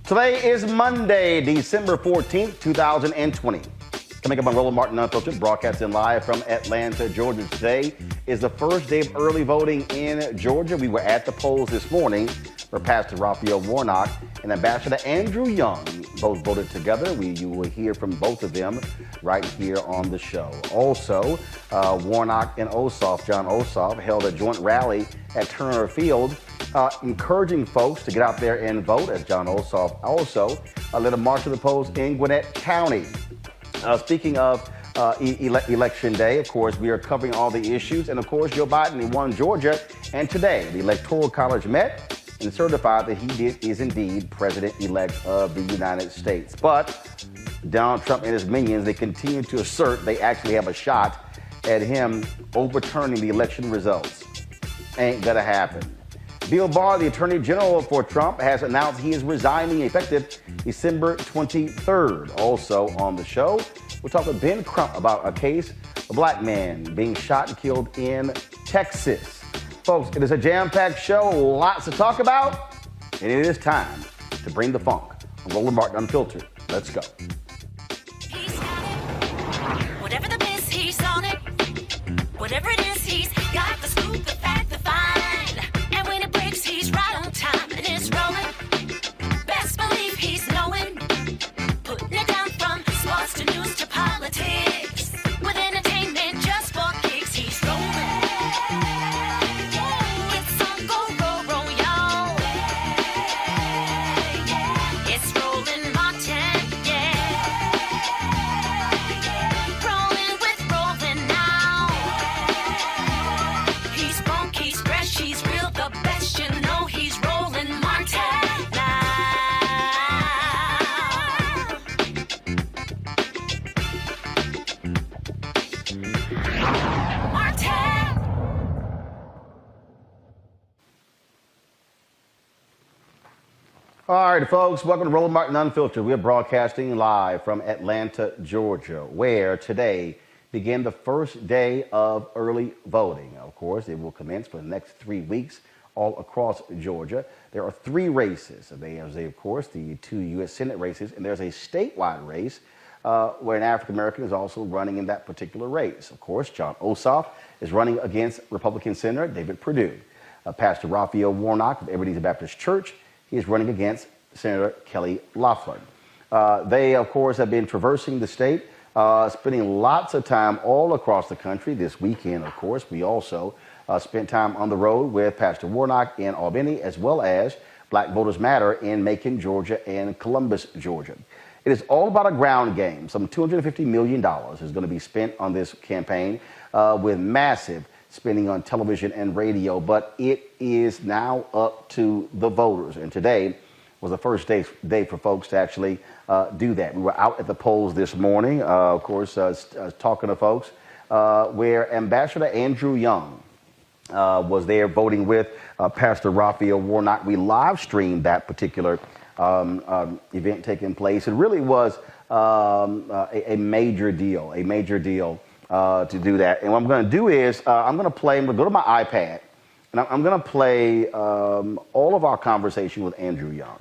Today is Monday, December 14th, 2020. Coming up on Roland Martin Unfiltered, broadcasting live from Atlanta, Georgia. Today is the first day of early voting in Georgia. We were at the polls this morning where Pastor Raphael Warnock and Ambassador Andrew Young both voted together. You will hear from both of them right here on the show. Also, Warnock and John Ossoff, held a joint rally at Turner Field, encouraging folks to get out there and vote, as John Ossoff also led a march to the polls in Gwinnett County. Speaking of Election Day, of course, we are covering all the issues. And, of course, Joe Biden won Georgia. And today, the Electoral College met and certified that he is indeed President-elect of the United States. But Donald Trump and his minions, they continue to assert they actually have a shot at him overturning the election results. Ain't gonna happen. Bill Barr, the Attorney General for Trump, has announced he is resigning effective December 23rd. Also on the show, we'll talk with Ben Crump about a case of a black man being shot and killed in Texas. Folks, it is a jam-packed show, lots to talk about, and it is time to bring the funk on Roland Martin Unfiltered. Let's go. He's got it. Whatever the biz, he's on it. Whatever it is, he's got the scoop, the fact, the find. And when it breaks, he's right on time, and it's rolling. Best believe he's knowing. Putting it down from sports to news to politics. With entertainment just for kicks, he's rolling. It's on go, y'all. It's Roland Martin, yeah. Rolling with Roland now. He's funk, he's fresh, he's real, the best, you know he's Roland Martin now. Martin! All right, folks, welcome to Roland Martin Unfiltered. We're broadcasting live from Atlanta, Georgia, where today began the first day of early voting. Of course, it will commence for the next 3 weeks all across Georgia. There are 3 races. There's, of course, the 2 U.S. Senate races, and there's a statewide race where an African-American is also running in that particular race. Of course, John Ossoff is running against Republican Senator David Perdue. Pastor Raphael Warnock of Ebenezer Baptist Church, he is running against Senator Kelly Loeffler. They, of course, have been traversing the state, spending lots of time all across the country. This weekend, of course, we also spent time on the road with Pastor Warnock in Albany, as well as Black Voters Matter in Macon, Georgia, and Columbus, Georgia. It is all about a ground game. Some $250 million is going to be spent on this campaign, with massive spending on television and radio, but it is now up to the voters. And today was the first day for folks to actually do that. We were out at the polls this morning, of course, talking to folks, where Ambassador Andrew Young was there voting with Pastor Raphael Warnock. We live streamed that particular event taking place. It really was a major deal, to do that. And what I'm going to do is I'm going to go to my iPad, and I'm going to play all of our conversation with Andrew Young.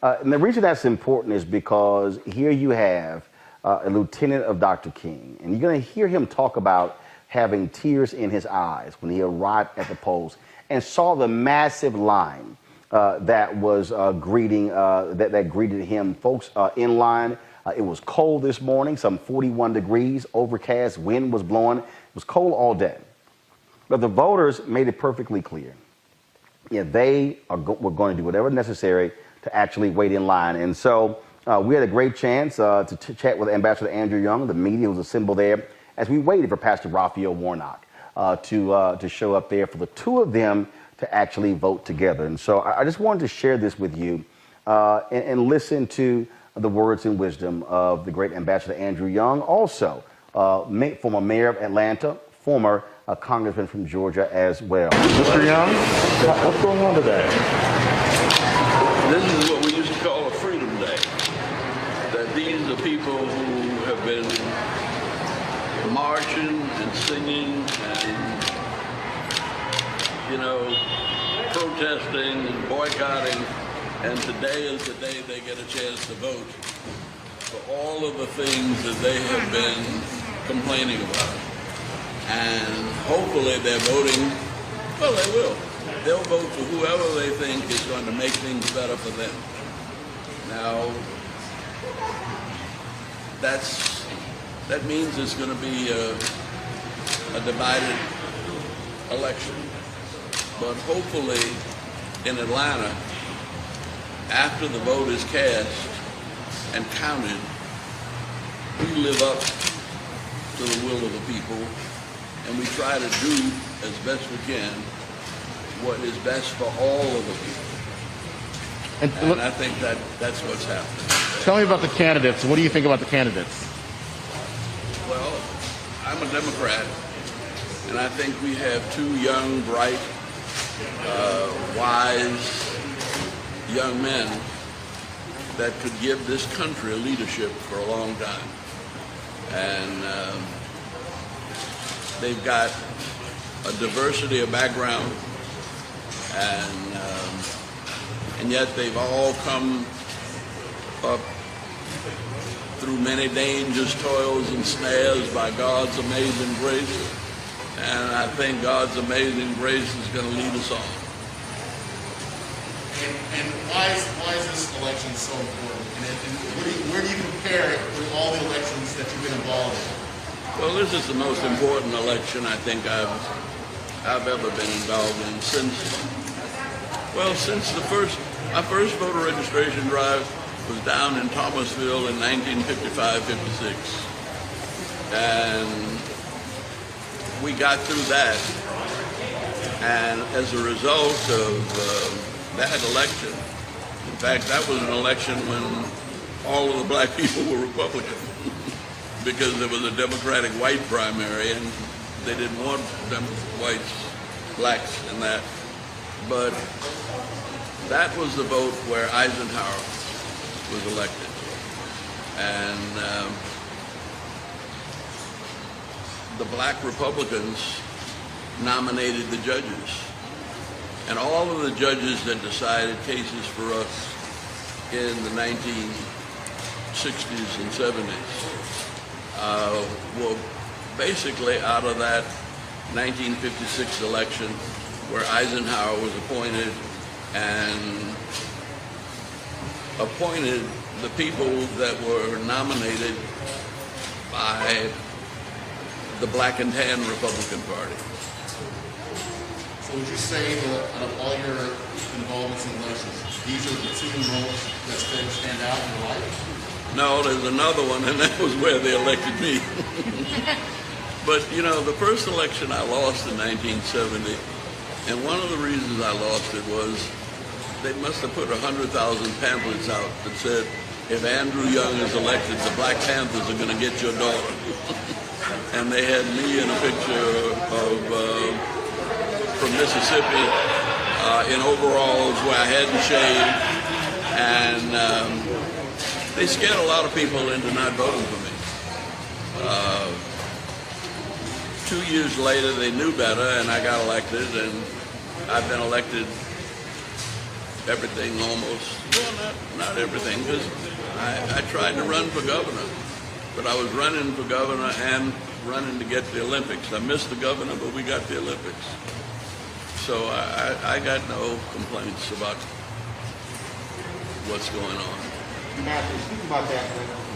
And the reason that's important is because here you have a lieutenant of Dr. King, and you're going to hear him talk about having tears in his eyes when he arrived at the polls and saw the massive line that was that greeted him. Folks in line. It was cold this morning, some 41 degrees, overcast, wind was blowing. It was cold all day. But the voters made it perfectly clear. Yeah, they were going to do whatever necessary to actually wait in line. And so we had a great chance to chat with Ambassador Andrew Young. The media was assembled there as we waited for Pastor Raphael Warnock to show up there for the two of them to actually vote together. And so I just wanted to share this with you and listen to the words and wisdom of the great Ambassador Andrew Young, also former mayor of Atlanta, former congressman from Georgia as well. Mr. Young, what's going on today? This is what we used to call a Freedom Day. That these are people who have been marching and singing and, protesting and boycotting. And today is the day they get a chance to vote for all of the things that they have been complaining about. And hopefully they're voting, well, they will. They'll vote for whoever they think is going to make things better for them. Now, that means it's going to be a divided election. But hopefully in Atlanta, after the vote is cast and counted, we live up to the will of the people, and we try to do as best we can what is best for all of the people. And I think that's what's happening. Tell me about the candidates. What do you think about the candidates? Well, I'm a Democrat, and I think we have two young, bright, wise young men that could give this country a leadership for a long time. And they've got a diversity of background, and yet they've all come up through many dangers, toils, and snares by God's amazing grace. And I think God's amazing grace is going to lead us on. And why is this election so important? And where do you compare it with all the elections that you've been involved in? Well, this is the most important election I think I've ever been involved in since my first voter registration drive was down in Thomasville in 1955-56. And we got through that. And as a result of that election, in fact, that was an election when all of the black people were Republican because there was a Democratic white primary and they didn't want them whites, blacks in that. But that was the vote where Eisenhower was elected. And the black Republicans nominated the judges. And all of the judges that decided cases for us in the 1960s and 70s were basically out of that 1956 election where Eisenhower was appointed and appointed the people that were nominated by the black and tan Republican Party. So would you say that out of all your involvements in elections, these are the two most that stand out in your life? No, there's another one, and that was where they elected me. But, the first election I lost in 1970, and one of the reasons I lost it was they must have put 100,000 pamphlets out that said, if Andrew Young is elected, the Black Panthers are going to get your daughter. And they had me in a picture of from Mississippi in overalls where I hadn't shaved, and they scared a lot of people into not voting for me. 2 years later, they knew better, and I got elected, and I've been elected everything almost. Well, not everything, because I tried to run for governor, but I was running for governor and running to get the Olympics. I missed the governor, but we got the Olympics. So I got no complaints about what's going on. Matthew, speak about that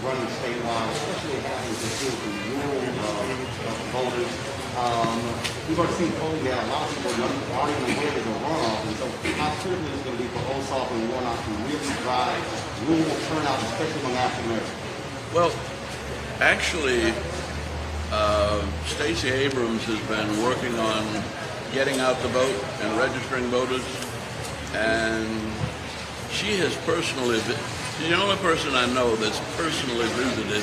running statewide, especially having to deal with rural voters. We've already seen polling that a lot of people aren't even aware there's a runoff, and so how critical is it going to be for Ossoff and Warnock to really drive rural turnout, especially among African Americans? Well, actually, Stacey Abrams has been working on getting out the vote and registering voters, and she has personally, she's the only person I know that's personally visited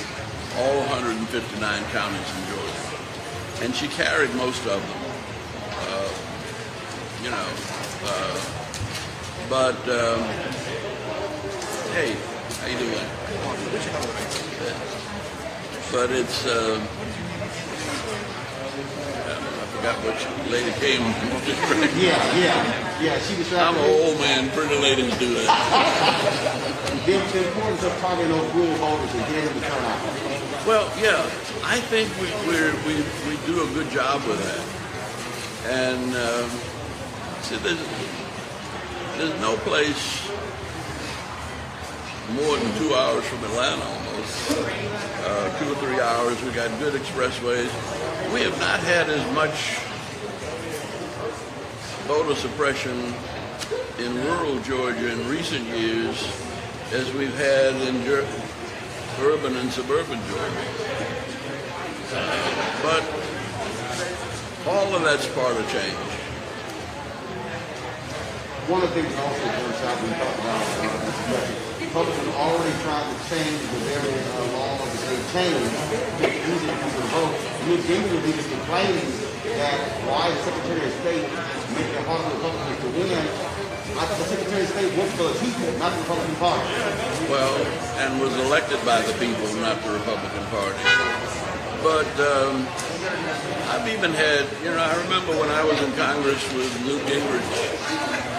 all 159 counties in Georgia, and she carried most of them, but hey, how you doing? But it's, I forgot which lady came. Yeah. She was. I'm an old man. Pretty ladies do that. The importance of targeting those rural voters and getting them to turn out. Well, yeah, I think we do a good job with that. And see, there's no place more than 2 hours from Atlanta almost. 2 or 3 hours. We got good expressways. We have not had as much voter suppression in rural Georgia in recent years as we've had in urban and suburban Georgia. But all of that's part of change. One of the things also points out when we talk about this budget, Republicans already tried to change the very laws that they changed to make it easier for people to vote. Newt Gingrich was complaining that why the Secretary of State making it hard for Republicans to win. I thought the Secretary of State worked for the people, not the Republican Party. Well, and was elected by the people, not the Republican Party. But I've even had, I remember when I was in Congress with Newt Gingrich,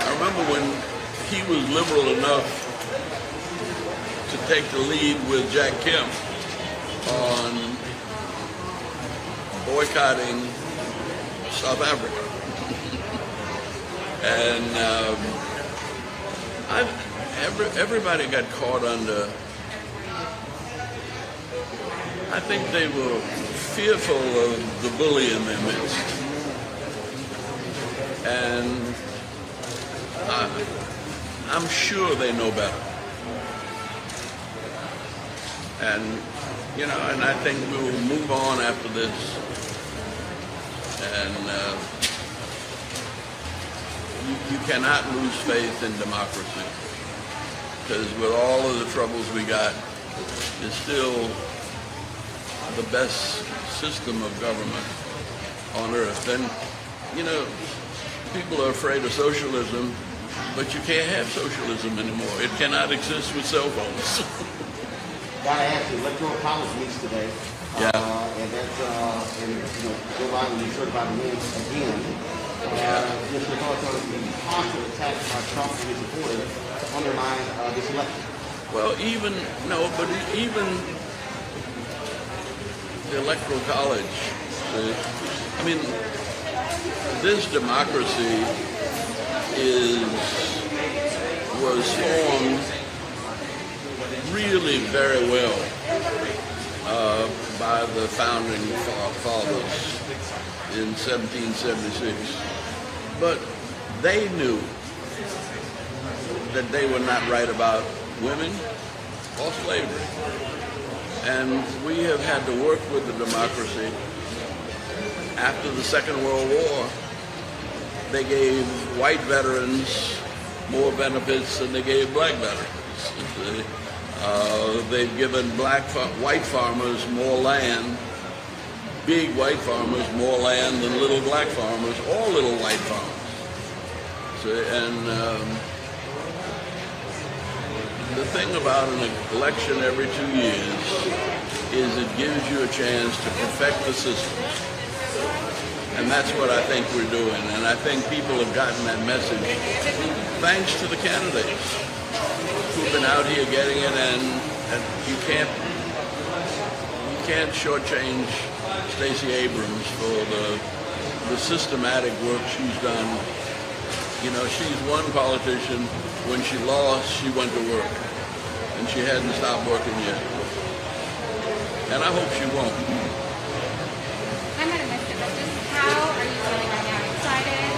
I remember when he was liberal enough to take the lead with Jack Kemp on boycotting South Africa. And everybody got caught under, I think they were fearful of the bully in their midst. And I'm sure they know better. And, and I think we will move on after this. And you cannot lose faith in democracy. Because with all of the troubles we got, it's still the best system of government on earth. And, people are afraid of socialism, but you can't have socialism anymore. It cannot exist with cell phones. Gotta ask you, electoral college meets today. Yeah. And that's, Joe Biden will be certified to win again. Just your thoughts on the constant attacks by Trump and his supporters to undermine this election. Well, even the electoral college, this democracy was formed really very well by the founding fathers in 1776. But they knew that they were not right about women or slavery. And we have had to work with the democracy. After the Second World War, they gave white veterans more benefits than they gave black veterans. They've given white farmers more land, big white farmers more land than little black farmers or little white farmers. So, the thing about an election every 2 years is it gives you a chance to perfect the system. And that's what I think we're doing. And I think people have gotten that message thanks to the candidates who've been out here getting it, and you can't shortchange Stacey Abrams for the systematic work she's done. You know, she's one politician. When she lost, she went to work, and she hadn't stopped working yet. And I hope she won't. I'm going to miss it, but just how are you feeling right now? Excited?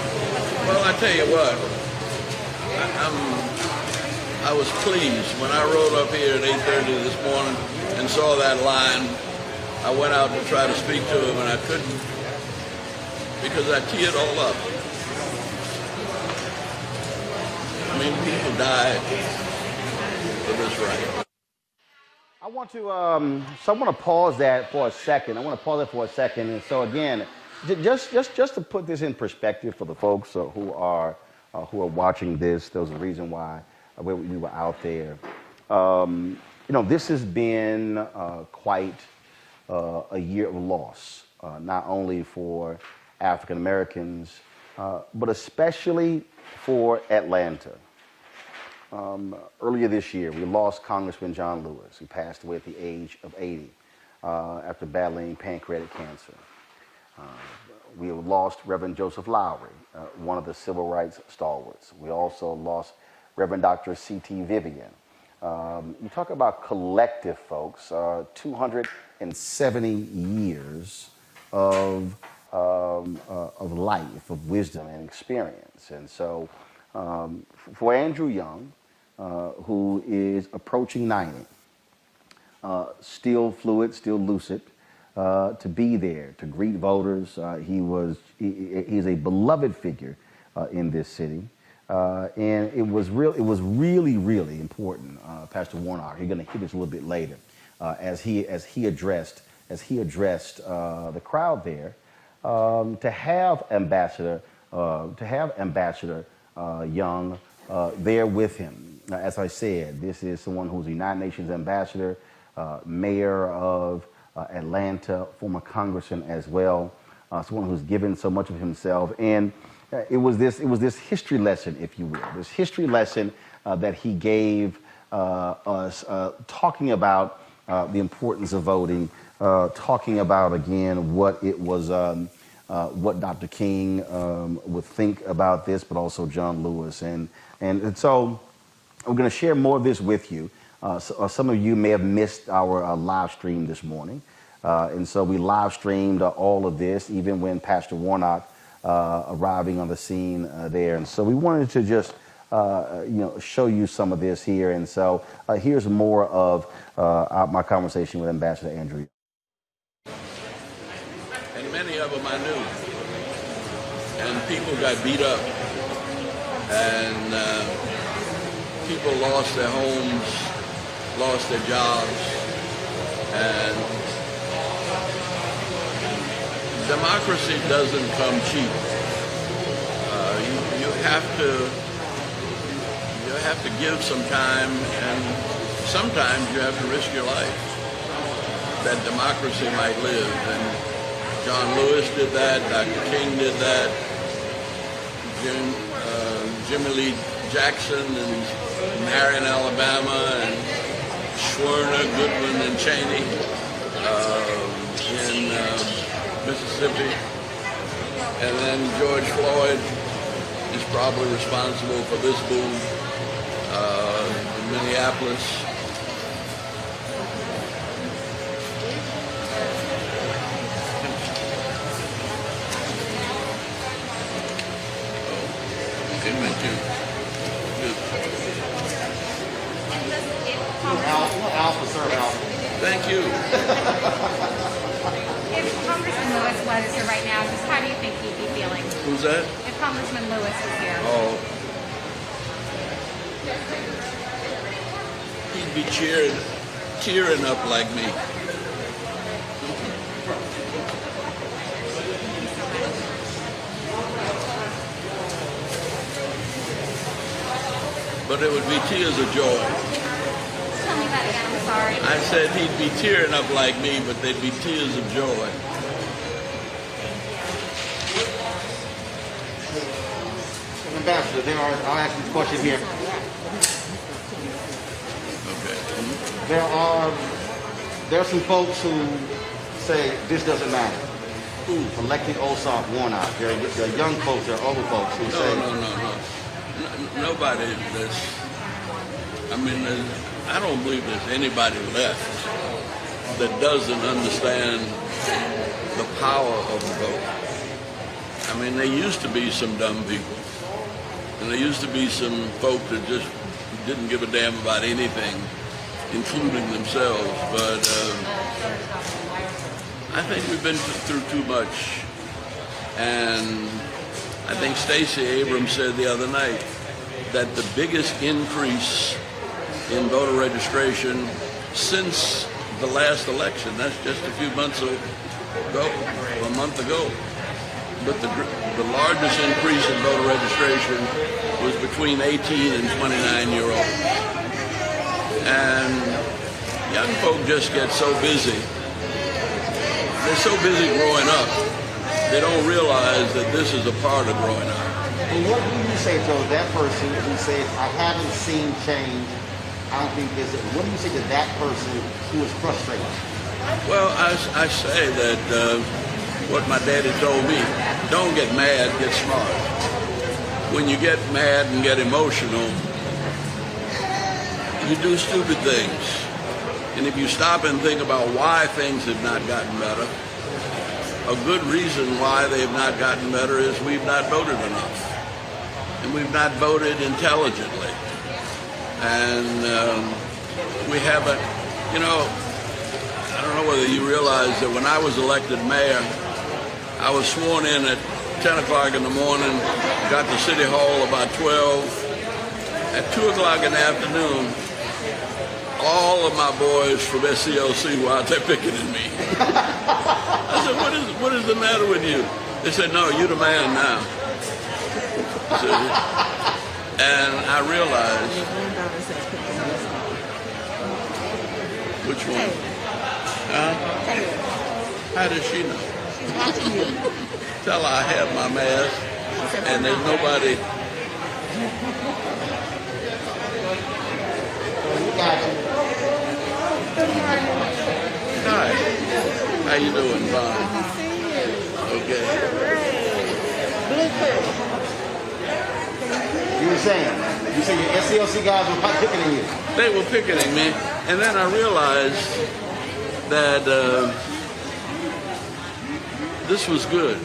Well, I tell you what, I was pleased when I rode up here at 8:30 this morning and saw that line. I went out to try to speak to him, and I couldn't because I teared all up. I mean, people died for this right. I want to pause that for a second. And so again, just to put this in perspective for the folks who are watching this, there's a reason why we were out there. This has been quite a year of loss, not only for African Americans, but especially for Atlanta. Earlier this year, we lost Congressman John Lewis, who passed away at the age of 80 after battling pancreatic cancer. We lost Reverend Joseph Lowry, one of the civil rights stalwarts. We also lost Reverend Dr. C.T. Vivian. You talk about collective folks, 270 years of life, of wisdom and experience. And so for Andrew Young, who is approaching 90, still fluid, still lucid, to be there, to greet voters. He's a beloved figure in this city. And it was really, really important. Pastor Warnock, you're going to hit this a little bit later, as he addressed the crowd there, to have Ambassador Young there with him. Now, as I said, this is someone who's a United Nations ambassador, mayor of Atlanta, former congressman as well, someone who's given so much of himself. And it was this history lesson, if you will, this history lesson that he gave us, talking about the importance of voting, talking about, again, what it was, what Dr. King would think about this, but also John Lewis. And so we're going to share more of this with you. Some of you may have missed our live stream this morning. And so we live streamed all of this, even when Pastor Warnock arriving on the scene there. And so we wanted to just, show you some of this here. And so here's more of my conversation with Ambassador Andrew. And many of them I knew. And people got beat up. And people lost their homes, lost their jobs. And democracy doesn't come cheap. You have to give some time, and sometimes you have to risk your life that democracy might live. And John Lewis did that. Dr. King did that. Jimmy Lee Jackson in Marion, Alabama, and Schwerner, Goodwin, and Cheney in Mississippi. And then George Floyd is probably responsible for this boom in Minneapolis. Okay, thank you. Good. Alpha, sir, Alpha. Thank you. If Congressman Lewis was here right now, just how do you think he'd be feeling? Who's that? If Congressman Lewis was here. Oh. He'd be tearing up like me. But it would be tears of joy. Tell me that again, I'm sorry. I said he'd be tearing up like me, but they'd be tears of joy. Ambassador, I'll ask you a question here. Okay. There are some folks who say this doesn't matter. Electing Ossoff, Warnock. There are young folks, there are older folks who say No. Nobody I don't believe there's anybody left that doesn't understand the power of the vote. I mean, there used to be some dumb people, and there used to be some folk that just didn't give a damn about anything, including themselves. But I think we've been through too much, and I think Stacey Abrams said the other night that the biggest increase in voter registration since the last election, that's just a few months ago, a month ago, but the largest increase in voter registration was between 18 and 29-year-olds. And young folk just get so busy. They're so busy growing up, they don't realize that this is a part of growing up. Well, what do you say to that person who says, I haven't seen change, I don't think this, what do you say to that person who is frustrated? Well, I say that what my daddy told me, don't get mad, get smart. When you get mad and get emotional, you do stupid things. And if you stop and think about why things have not gotten better, a good reason why they have not gotten better is we've not voted enough. And we've not voted intelligently. And we haven't, I don't know whether you realize that when I was elected mayor, I was sworn in at 10 o'clock in the morning, got to City Hall about 12. At 2 o'clock in the afternoon, all of my boys from SCLC were out there picketing me. I said, what is the matter with you? They said, no, you're the man now. And I realized, which one? How does she know? Tell her I have my mask, and there's nobody. Hi. How you doing? Fine. Okay. You saying your SCLC guys were picketing you. They were picketing me, and then I realized that this was good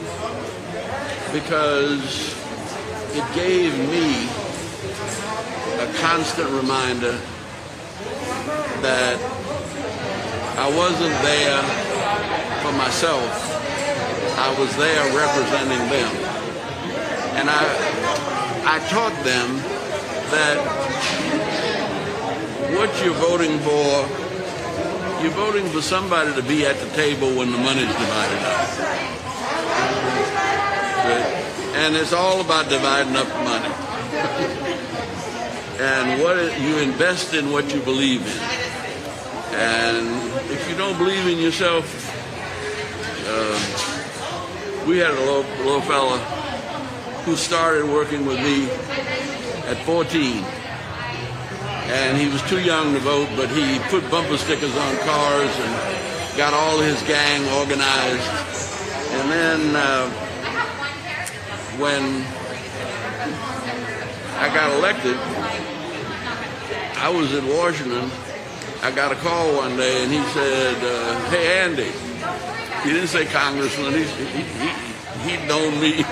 because it gave me a constant reminder that I wasn't there for myself. I was there representing them. And I taught them that what you're voting for somebody to be at the table when the money's divided up. And it's all about dividing up the money. And you invest in what you believe in. And if you don't believe in yourself, we had a little fella who started working with me at 14. And he was too young to vote, but he put bumper stickers on cars and got all his gang organized. And then when I got elected, I was in Washington. I got a call one day, and he said, hey, Andy. He didn't say congressman. He'd known me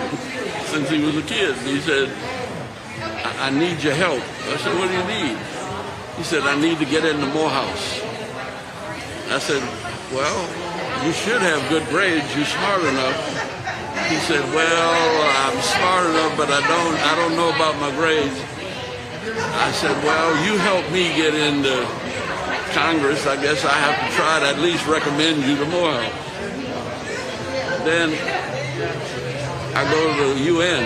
since he was a kid. He said, I need your help. I said, what do you need? He said, I need to get into Morehouse. I said, well, you should have good grades. You're smart enough. He said, well, I'm smart enough, but I don't know about my grades. I said, well, you help me get into Congress, I guess I have to try to at least recommend you to Morehouse. Then I go to the UN,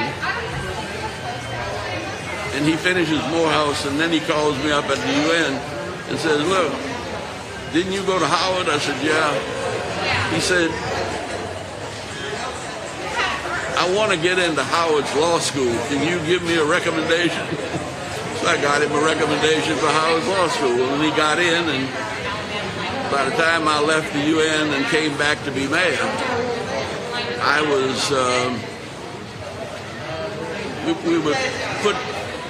and he finishes Morehouse, and then he calls me up at the UN and says, look, didn't you go to Howard? I said, yeah. He said, I want to get into Howard's law school. Can you give me a recommendation? So I got him a recommendation for Howard's law school, and he got in, and by the time I left the UN and came back to be mayor, I was, we were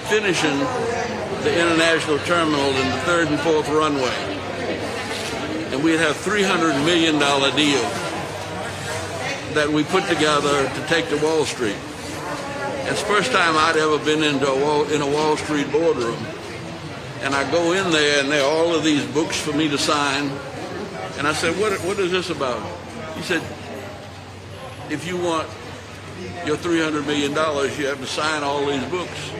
finishing the international terminal in the 3rd and 4th runway. And we'd have $300 million deal that we put together to take to Wall Street. It's the first time I'd ever been in a Wall Street boardroom. And I go in there, and there are all of these books for me to sign. And I said, what is this about? He said, if you want your $300 million, you have to sign all these books.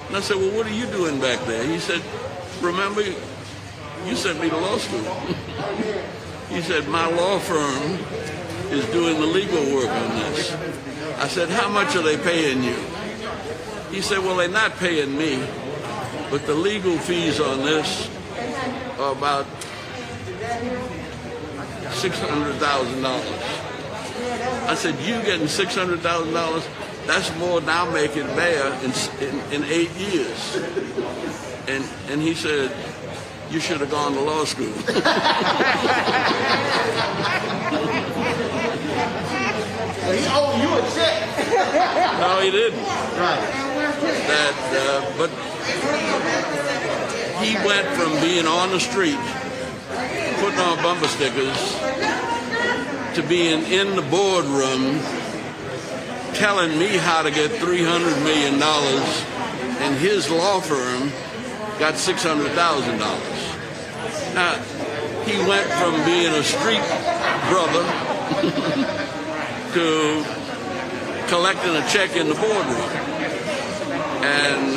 And I said, well, what are you doing back there? He said, remember, you sent me to law school. He said, my law firm is doing the legal work on this. I said, how much are they paying you? He said, well, they're not paying me, but the legal fees on this are about $600,000. I said, you getting $600,000? That's more than I'll make it mayor in 8 years. And he said, you should have gone to law school. He owed you a check. No, he didn't. Right. But he went from being on the street, putting on bumper stickers, to being in the boardroom, telling me how to get $300 million, and his law firm got $600,000. Now, he went from being a street brother to collecting a check in the boardroom. And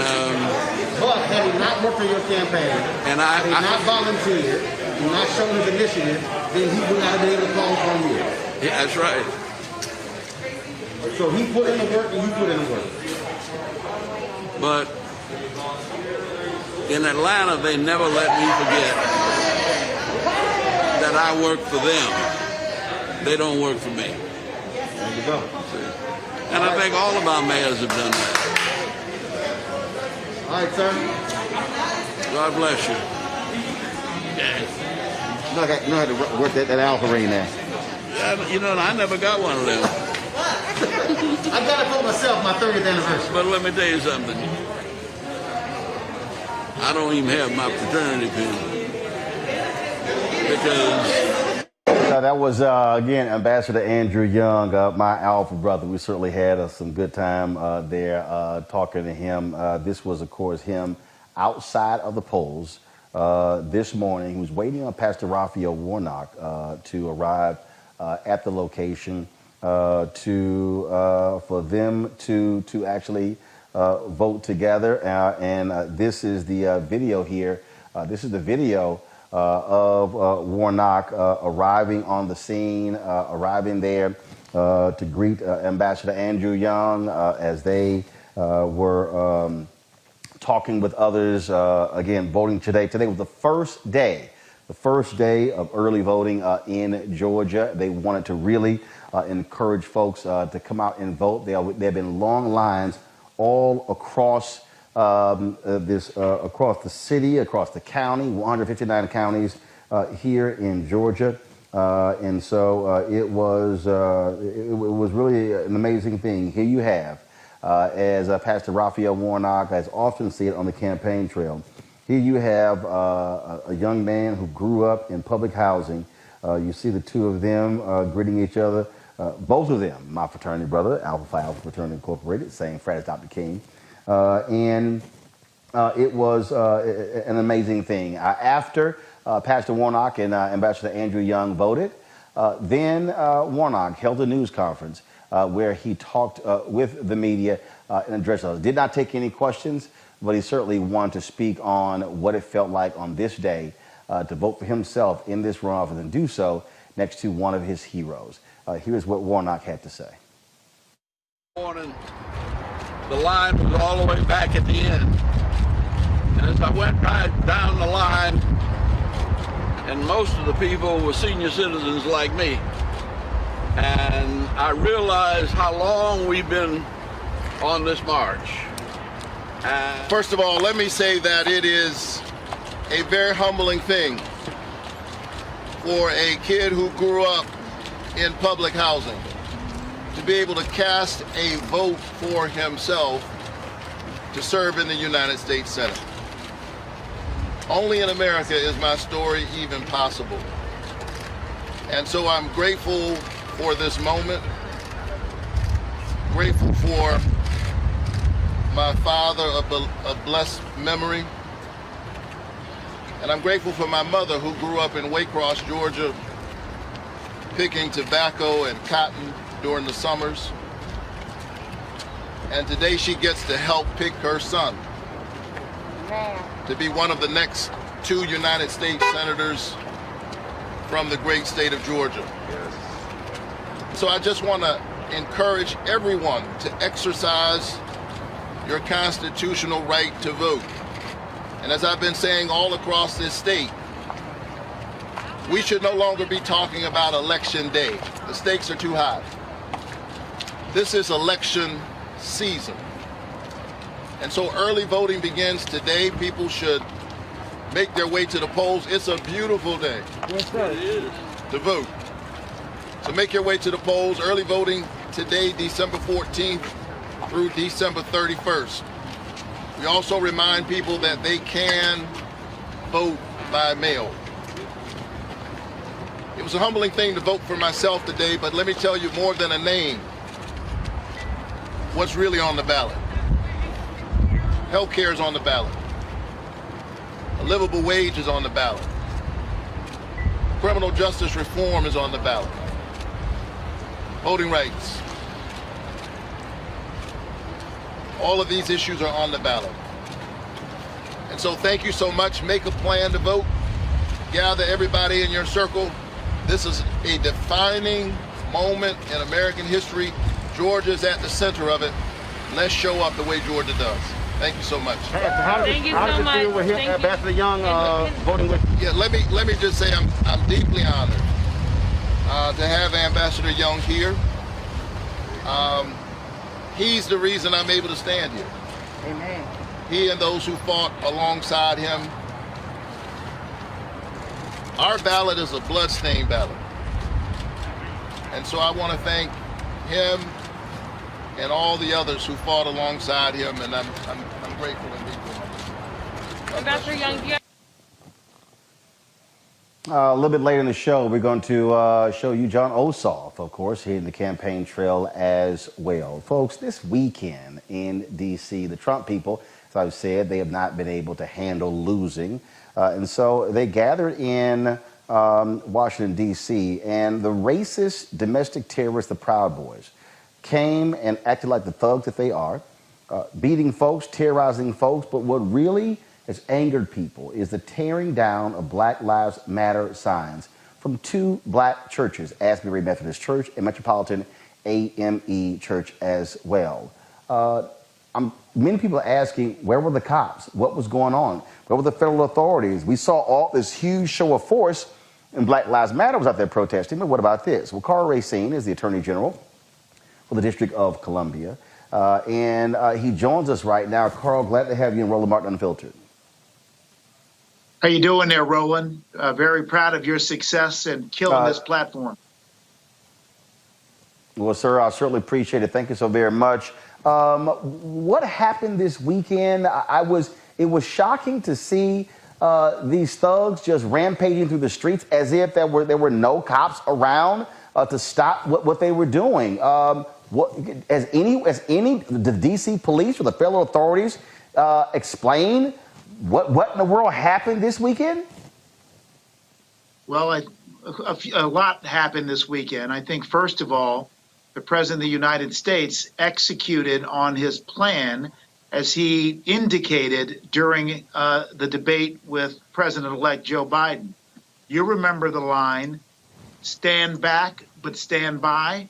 but had he not worked for your campaign, and had he not volunteered, and not shown his initiative, then he would not have been able to call upon you. Yeah, that's right. So he put in the work and you put in the work. But in Atlanta, they never let me forget that I work for them. They don't work for me. There you go. And I think all of our mayors have done that. All right, sir. God bless you. Yeah. You know how to work that alpha ring there. You know, I never got one of them. I got it for myself, my 30th anniversary. But let me tell you something. I don't even have my fraternity pin. Because that was, again, Ambassador Andrew Young, my alpha brother. We certainly had some good time there talking to him. This was, of course, him outside of the polls this morning. He was waiting on Pastor Raphael Warnock to arrive at the location for them to actually vote together. And this is the video here. This is the video of Warnock arriving on the scene, arriving there to greet Ambassador Andrew Young as they were talking with others, again, voting today. Today was the first day of early voting in Georgia. They wanted to really encourage folks to come out and vote. There have been long lines all across across the city, across the county, 159 counties here in Georgia, and so it was really an amazing thing. Here you have, as Pastor Raphael Warnock has often said on the campaign trail, here you have a young man who grew up in public housing. You see the two of them greeting each other. Both of them, my fraternity brother, Alpha Phi Alpha Fraternity Incorporated, same frat as Dr. King. And it was an amazing thing. After Pastor Warnock and Ambassador Andrew Young voted, then Warnock held a news conference where he talked with the media and addressed us. Did not take any questions, but he certainly wanted to speak on what it felt like on this day to vote for himself in this runoff and then do so next to one of his heroes. Here's what Warnock had to say. Morning, the line was all the way back at the end. And as I went right down the line, and most of the people were senior citizens like me, and I realized how long we've been on this march. And First of all, let me say that it is a very humbling thing for a kid who grew up in public housing to be able to cast a vote for himself to serve in the United States Senate. Only in America is my story even possible. And so I'm grateful for this moment, grateful for my father of blessed memory, and I'm grateful for my mother who grew up in Waycross, Georgia, picking tobacco and cotton during the summers. And today she gets to help pick her son to be one of the next 2 United States senators from the great state of Georgia. So I just want to encourage everyone to exercise your constitutional right to vote. And as I've been saying all across this state, we should no longer be talking about election day. The stakes are too high. This is election season. And so early voting begins today. People should make their way to the polls. It's a beautiful day to vote. So make your way to the polls. Early voting today, December 14th through December 31st. We also remind people that they can vote by mail. It was a humbling thing to vote for myself today, but let me tell you, more than a name, what's really on the ballot. Health care is on the ballot. A livable wage is on the ballot. Criminal justice reform is on the ballot. Voting rights. All of these issues are on the ballot. And so thank you so much. Make a plan to vote. Gather everybody in your circle. This is a defining moment in American history. Georgia's at the center of it. Let's show up the way Georgia does. Thank you so much. How does Thank you how so does it feel much. with Thank you. Ambassador Young voting with? Yeah, let me just say I'm deeply honored to have Ambassador Young here. He's the reason I'm able to stand here. Amen. He and those who fought alongside him. Our ballot is a bloodstained ballot. And so I want to thank him and all the others who fought alongside him, and I'm grateful indeed for him. Ambassador Young, do you A little bit later in the show, we're going to show you John Ossoff, of course, hitting the campaign trail as well. Folks, this weekend in D.C., the Trump people, as I've said, they have not been able to handle losing. And so they gathered in Washington, D.C., and the racist domestic terrorists, the Proud Boys, came and acted like the thugs that they are, beating folks, terrorizing folks. But what really has angered people is the tearing down of Black Lives Matter signs from 2 black churches, Asbury Methodist Church and Metropolitan AME Church as well. Many people are asking, where were the cops? What was going on? Where were the federal authorities? We saw all this huge show of force, and Black Lives Matter was out there protesting, but what about this? Well, Carl Racine is the Attorney General for the District of Columbia, and he joins us right now. Carl, glad to have you in Roland Martin Unfiltered. How you doing there, Roland? Very proud of your success in killing this platform. Well, sir, I certainly appreciate it. Thank you so very much. What happened this weekend? It was shocking to see these thugs just rampaging through the streets as if there were no cops around to stop what they were doing. The D.C. police or the federal authorities explain what in the world happened this weekend? Well, a lot happened this weekend. I think, first of all, the President of the United States executed on his plan as he indicated during the debate with President-elect Joe Biden. You remember the line, stand back, but stand by.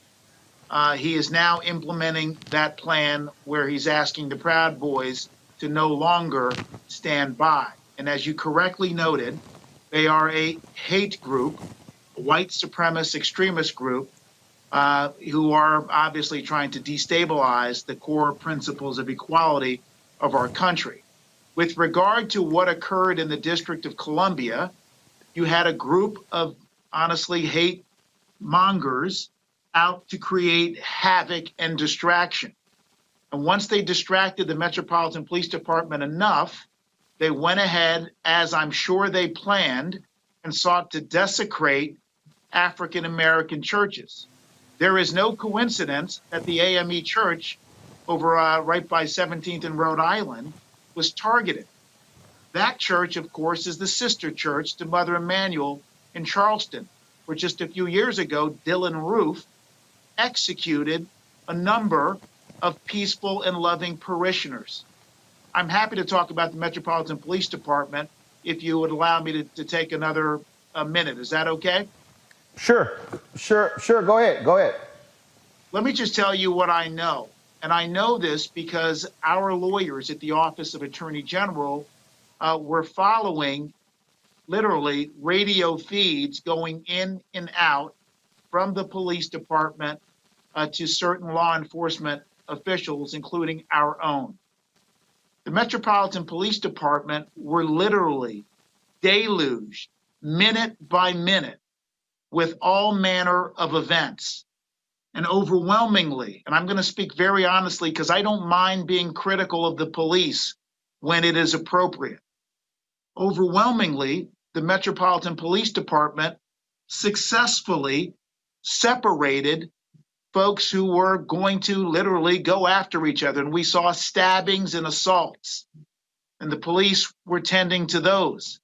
He is now implementing that plan where he's asking the Proud Boys to no longer stand by. And as you correctly noted, they are a hate group, a white supremacist extremist group, who are obviously trying to destabilize the core principles of equality of our country. With regard to what occurred in the District of Columbia, you had a group of honestly hate mongers out to create havoc and distraction. And once they distracted the Metropolitan Police Department enough, they went ahead, as I'm sure they planned, and sought to desecrate African American churches. There is no coincidence that the AME Church over right by 17th and Rhode Island was targeted. That church, of course, is the sister church to Mother Emanuel in Charleston, where just a few years ago, Dylan Roof executed a number of peaceful and loving parishioners. I'm happy to talk about the Metropolitan Police Department if you would allow me to take another minute. Is that okay? Sure. Go ahead. Let me just tell you what I know. And I know this because our lawyers at the Office of Attorney General were following literally radio feeds going in and out from the police department to certain law enforcement officials, including our own. The Metropolitan Police Department were literally deluged minute by minute with all manner of events. And overwhelmingly, and I'm going to speak very honestly because I don't mind being critical of the police when it is appropriate. Overwhelmingly, the Metropolitan Police Department successfully separated folks who were going to literally go after each other. And we saw stabbings and assaults, and the police were tending to those.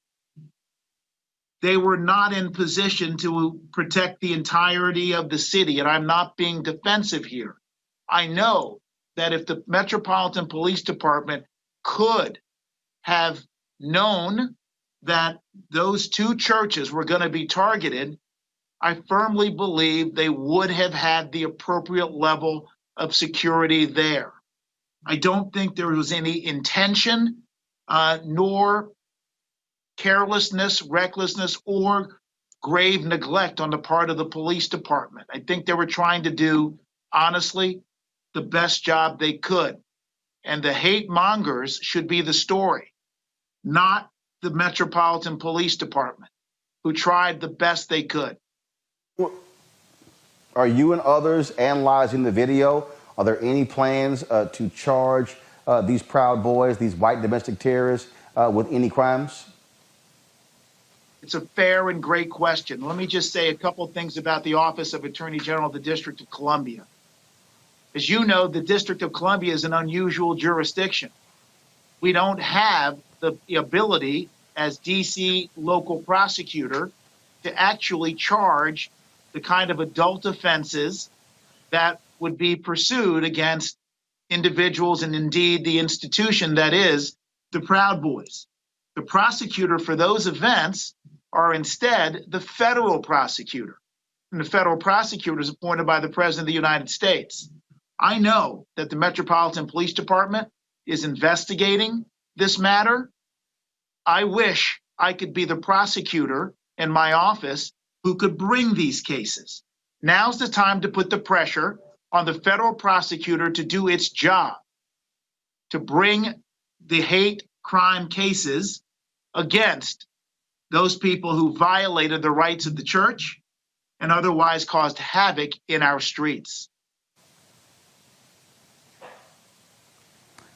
They were not in position to protect the entirety of the city, and I'm not being defensive here. I know that if the Metropolitan Police Department could have known that those two churches were going to be targeted, I firmly believe they would have had the appropriate level of security there. I don't think there was any intention nor carelessness, recklessness, or grave neglect on the part of the police department. I think they were trying to do, honestly, the best job they could. And the hate mongers should be the story, not the Metropolitan Police Department, who tried the best they could. Are you and others analyzing the video? Are there any plans to charge these Proud Boys, these white domestic terrorists, with any crimes? It's a fair and great question. Let me just say a couple of things about the Office of Attorney General of the District of Columbia. As you know, the District of Columbia is an unusual jurisdiction. We don't have the ability as DC local prosecutor to actually charge the kind of adult offenses that would be pursued against individuals and indeed the institution that is the Proud Boys. The prosecutor for those events are instead the federal prosecutor. And the federal prosecutor is appointed by the President of the United States. I know that the Metropolitan Police Department is investigating this matter. I wish I could be the prosecutor in my office who could bring these cases. Now's the time to put the pressure on the federal prosecutor to do its job, to bring the hate crime cases against those people who violated the rights of the church and otherwise caused havoc in our streets.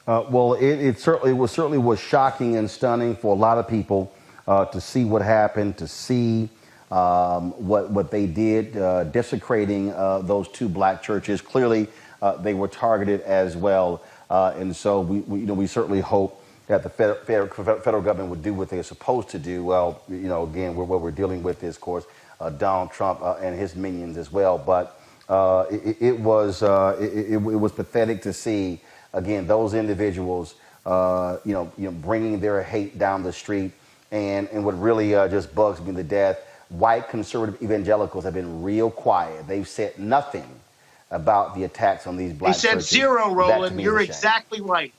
Well, it certainly was shocking and stunning for a lot of people to see what happened, to see what they did, desecrating those two black churches. Clearly, they were targeted as well, and so we certainly hope that the federal government would do what they're supposed to do. Well, again, what we're dealing with is, of course, Donald Trump and his minions as well. But it was pathetic to see again, those individuals, bringing their hate down the street. And what really just bugs me to death, white conservative evangelicals have been real quiet. They've said nothing about the attacks on these They black said churches. zero, That to Roland. me is You're a shame. exactly right.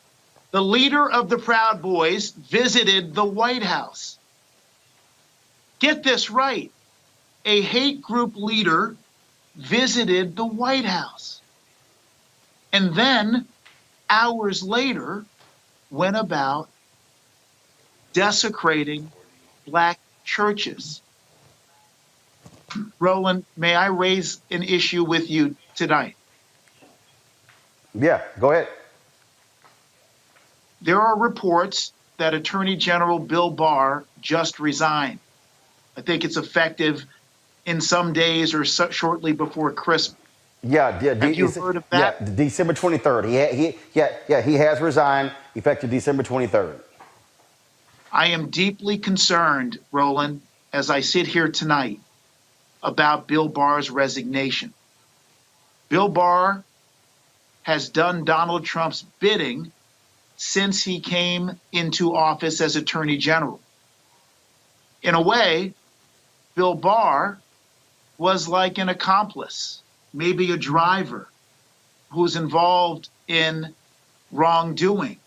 The leader of the Proud Boys visited the White House. Get this right. A hate group leader visited the White House. And then, hours later, went about desecrating black churches. Roland, may I raise an issue with you tonight? Yeah, go ahead. There are reports that Attorney General Bill Barr just resigned. I think it's effective in some days or shortly before Christmas. Yeah, Have you heard of that? Yeah, December 23rd. He has resigned effective December 23rd. I am deeply concerned, Roland, as I sit here tonight, about Bill Barr's resignation. Bill Barr has done Donald Trump's bidding since he came into office as Attorney General. In a way, Bill Barr was like an accomplice, maybe a driver who's involved in wrongdoing.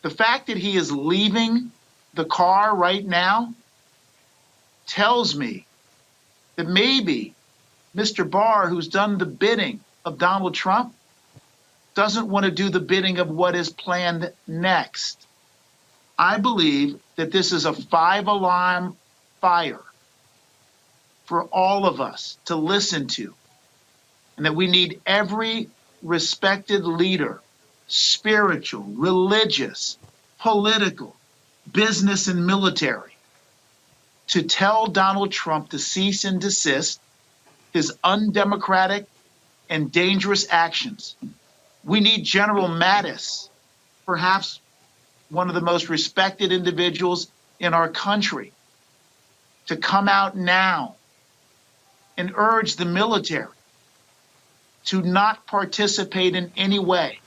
The fact that he is leaving the car right now tells me that maybe Mr. Barr, who's done the bidding of Donald Trump, doesn't want to do the bidding of what is planned next. I believe that this is a 5-alarm fire for all of us to listen to, and that we need every respected leader, spiritual, religious, political, business, and military, to tell Donald Trump to cease and desist his undemocratic and dangerous actions. We need General Mattis, perhaps one of the most respected individuals in our country, to come out now and urge the military to not participate in any way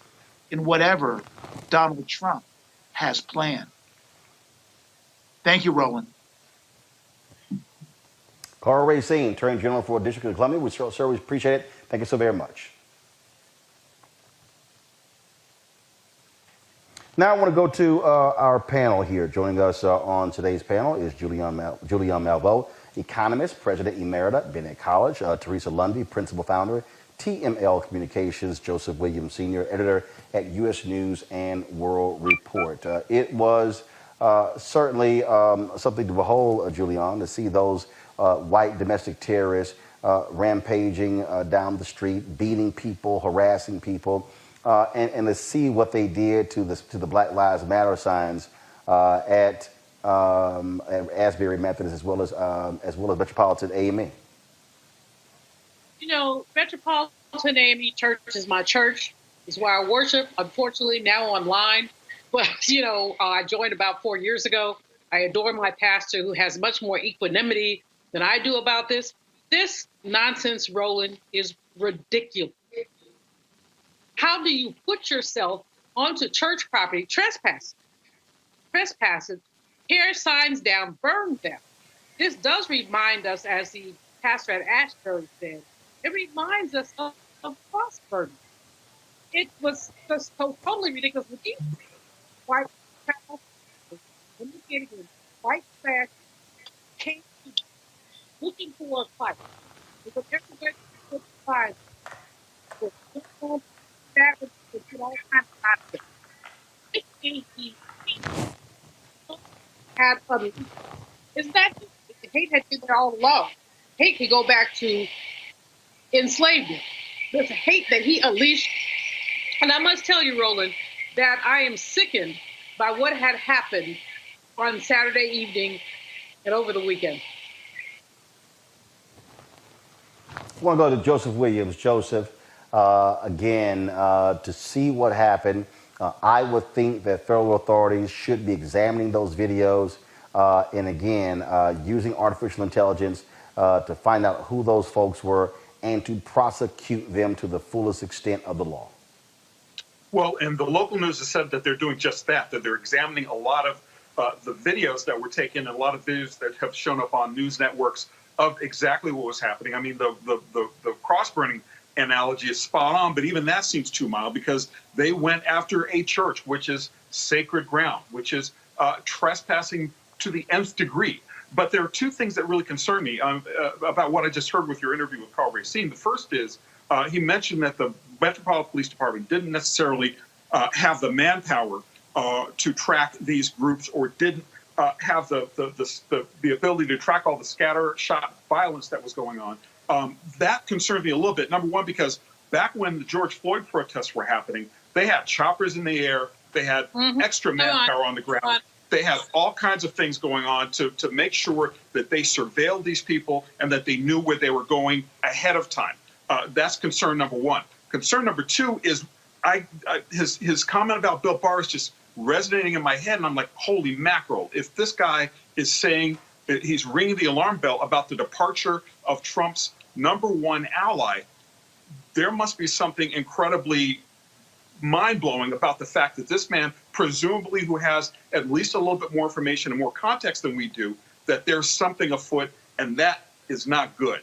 in whatever Donald Trump has planned. Thank you, Roland. Carl Racine, Attorney General for District of Columbia. We certainly appreciate it. Thank you so very much. Now I want to go to our panel here. Joining us on today's panel is Julianne Malveaux, economist, president emerita, Bennett College, Teresa Lundy, principal founder, TML Communications, Joseph Williams, senior editor at U.S. News and World Report. It was certainly something to behold, Julianne, to see those white domestic terrorists rampaging down the street, beating people, harassing people, and to see what they did to the Black Lives Matter signs at Asbury Methodist as well as Metropolitan AME. You know, Metropolitan AME Church is my church. It's where I worship. Unfortunately, now online, but I joined about 4 years ago. I adore my pastor, who has much more equanimity than I do about this. This nonsense, Roland, is ridiculous. How do you put yourself onto church property, trespassing, tear signs down, burn them? This does remind us, as the pastor at Ashbury said, it reminds us of cross burning. It was just so totally ridiculous. White trash, white trash came looking for a fight. Because everybody was fight. That was all kinds of had is that hate had been there all along. Hate can go back to enslavement. This hate that he unleashed. And I must tell you, Roland, that I am sickened by what had happened on Saturday evening and over the weekend. I want to go to Joseph Williams. Joseph, again, to see what happened, I would think that federal authorities should be examining those videos and, again, using artificial intelligence to find out who those folks were and to prosecute them to the fullest extent of the law. Well, and the local news has said that they're doing just that, that they're examining a lot of the videos that were taken and a lot of videos that have shown up on news networks of exactly what was happening. I mean, the cross-burning analogy is spot on, but even that seems too mild because they went after a church, which is sacred ground, which is trespassing to the nth degree. But there are two things that really concern me about what I just heard with your interview with Carl Racine. The first is he mentioned that the Metropolitan Police Department didn't necessarily have the manpower to track these groups, or didn't have the ability to track all the scattershot violence that was going on. That concerned me a little bit. Number one, because back when the George Floyd protests were happening, they had choppers in the air, they had extra manpower on the ground. They had all kinds of things going on to make sure that they surveilled these people and that they knew where they were going ahead of time. That's concern number one. Concern number two is his comment about Bill Barr is just resonating in my head, and I'm like, holy mackerel! If this guy is saying he's ringing the alarm bell about the departure of Trump's number one ally, there must be something incredibly mind-blowing about the fact that this man, presumably who has at least a little bit more information and more context than we do, that there's something afoot, and that is not good.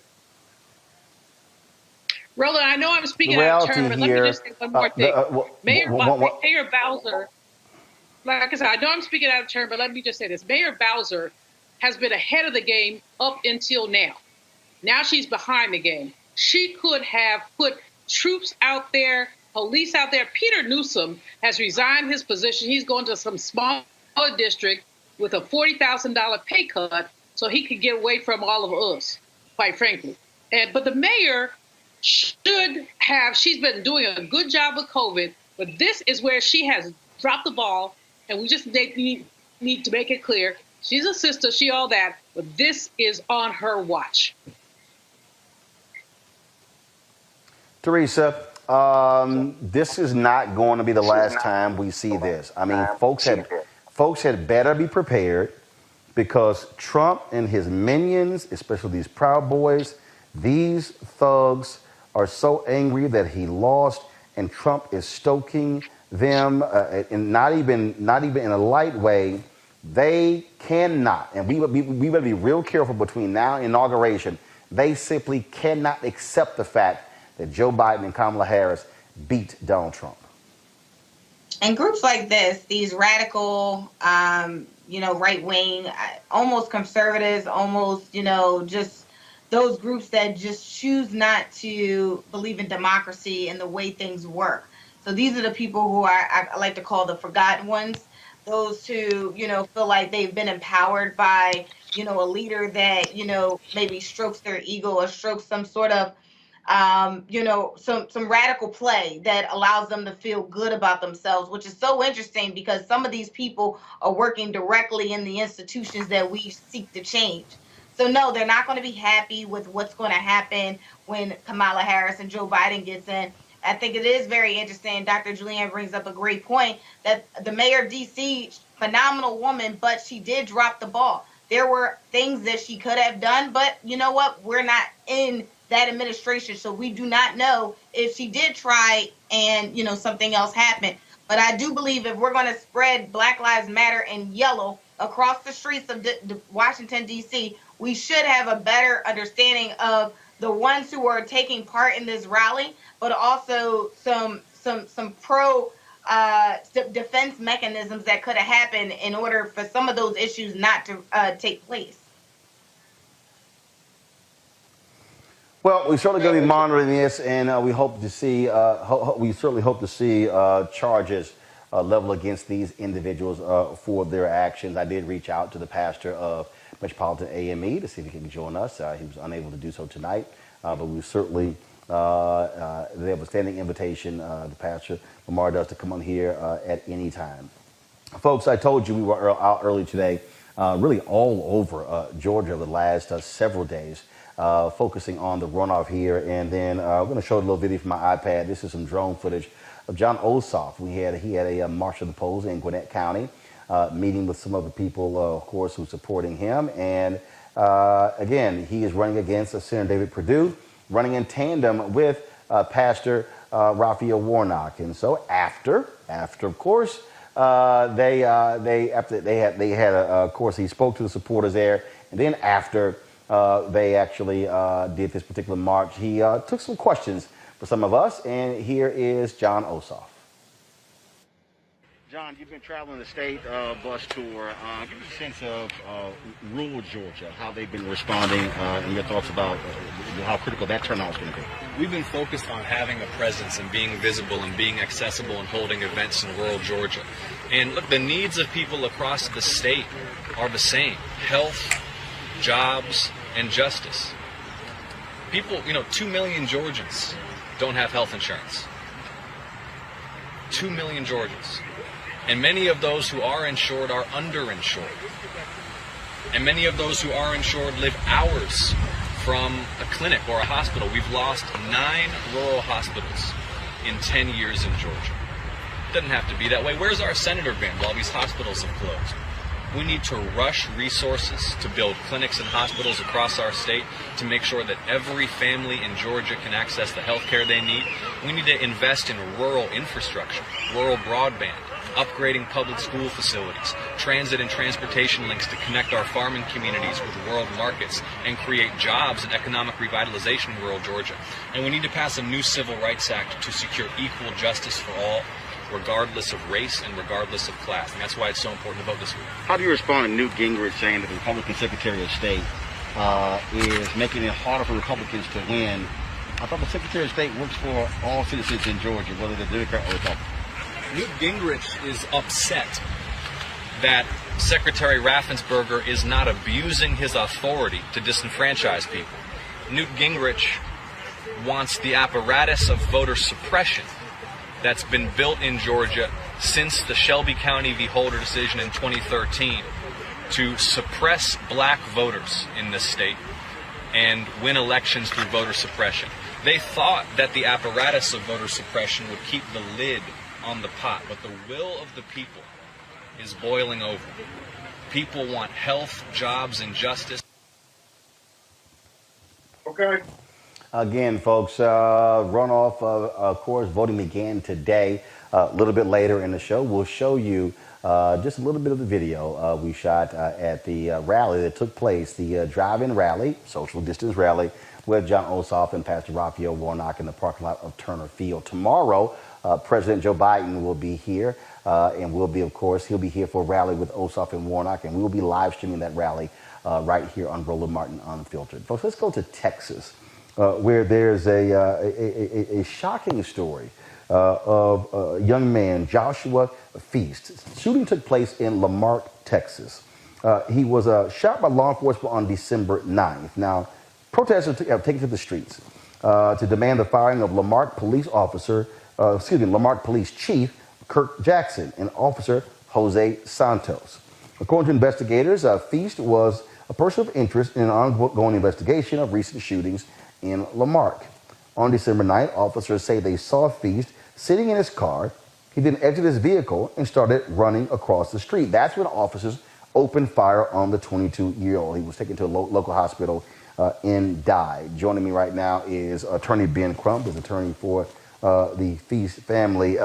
Roland, I know I'm speaking out of turn, but let me just say one more thing. Mayor Bowser, like I said, I know I'm speaking out of turn, but let me just say this. Mayor Bowser has been ahead of the game up until now. Now she's behind the game. She could have put troops out there, police out there. Peter Newsom has resigned his position. He's going to some smaller district with a $40,000 pay cut so he could get away from all of us, quite frankly. But the mayor should have, she's been doing a good job with COVID, but this is where she has dropped the ball, and we just need to make it clear. She's a sister, she all that, but this is on her watch. Teresa, this is not going to be the last time we see this. I mean, folks had better be prepared, because Trump and his minions, especially these Proud Boys, these thugs, are so angry that he lost, and Trump is stoking them, and not even in a light way. They cannot, and we better be real careful between now and inauguration. They simply cannot accept the fact that Joe Biden and Kamala Harris beat Donald Trump. And groups like this, these radical, right wing, almost conservatives, almost, just those groups that just choose not to believe in democracy and the way things work. So these are the people who I like to call the forgotten ones. Those who, feel like they've been empowered by, a leader that, maybe strokes their ego or strokes some sort of, some radical play that allows them to feel good about themselves, which is so interesting because some of these people are working directly in the institutions that we seek to change. So no, they're not going to be happy with what's going to happen when Kamala Harris and Joe Biden gets in. I think it is very interesting. Dr. Julianne brings up a great point that the mayor of D.C., phenomenal woman, but she did drop the ball. There were things that she could have done, but you know what? We're not in that administration, so we do not know if she did try and, something else happened. But I do believe if we're going to spread Black Lives Matter in yellow across the streets of Washington, D.C., we should have a better understanding of the ones who are taking part in this rally, but also some pro defense mechanisms that could have happened in order for some of those issues not to take place. Well, we certainly going to be monitoring this, and we hope to see. We certainly hope to see charges leveled against these individuals for their actions. I did reach out to the pastor of Metropolitan AME to see if he could join us. He was unable to do so tonight, but we certainly they have a standing invitation. The pastor Lamar does to come on here at any time. Folks, I told you we were out early today, really all over Georgia the last several days. Focusing on the runoff here, and then we're going to show a little video from my iPad. This is some drone footage of John Ossoff. He had a march of the polls in Gwinnett County, meeting with some of the people, of course, who are supporting him. And again, he is running against Senator David Perdue, running in tandem with Pastor Raphael Warnock. And so after of course, of course, he spoke to the supporters there, and then after they actually did this particular march, he took some questions for some of us, and here is John Ossoff. John, you've been traveling the state bus tour. Give us a sense of rural Georgia, how they've been responding, and your thoughts about how critical that turnout is going to be. We've been focused on having a presence and being visible and being accessible and holding events in rural Georgia. And look, the needs of people across the state are the same: health, jobs, and justice. People, 2 million Georgians don't have health insurance. 2 million Georgians. And many of those who are insured are underinsured. And many of those who are insured live hours from a clinic or a hospital. We've lost 9 rural hospitals in 10 years in Georgia. It doesn't have to be that way. Where's our senator been while these hospitals have closed? We need to rush resources to build clinics and hospitals across our state to make sure that every family in Georgia can access the health care they need. We need to invest in rural infrastructure, rural broadband, upgrading public school facilities, transit and transportation links to connect our farming communities with world markets and create jobs and economic revitalization in rural Georgia. And we need to pass a new Civil Rights Act to secure equal justice for all, regardless of race and regardless of class. And that's why it's so important to vote this week. How do you respond to Newt Gingrich saying that the Republican Secretary of State is making it harder for Republicans to win? I thought the Secretary of State works for all citizens in Georgia, whether they're Democrat or Republican. Newt Gingrich is upset that Secretary Raffensperger is not abusing his authority to disenfranchise people. Newt Gingrich wants the apparatus of voter suppression that's been built in Georgia since the Shelby County v. Holder decision in 2013 to suppress black voters in this state and win elections through voter suppression. They thought that the apparatus of voter suppression would keep the lid on the pot, but the will of the people is boiling over. People want health, jobs, and justice. Okay. Again, folks, runoff, of course, voting began today. A little bit later in the show, we'll show you just a little bit of the video we shot at the rally that took place, the drive-in rally, social distance rally, with John Ossoff and Pastor Raphael Warnock in the parking lot of Turner Field. Tomorrow, President Joe Biden will be here, and we'll be, of course, he'll be here for a rally with Ossoff and Warnock, and we will be live streaming that rally right here on Roland Martin Unfiltered. Folks, let's go to Texas, where there's a shocking story of a young man, Joshua Feast. Shooting took place in Lamarck, Texas. He was shot by law enforcement on December 9th. Now, protesters have taken to the streets to demand the firing of Lamarck police chief Kirk Jackson and officer Jose Santos. According to investigators, Feast was a person of interest in an ongoing investigation of recent shootings in Lamarck. On December 9th, officers say they saw Feast sitting in his car. He then exited his vehicle and started running across the street. That's when officers opened fire on the 22-year-old. He was taken to a local hospital and died. Joining me right now is Attorney Ben Crump, who's attorney for the Feast family.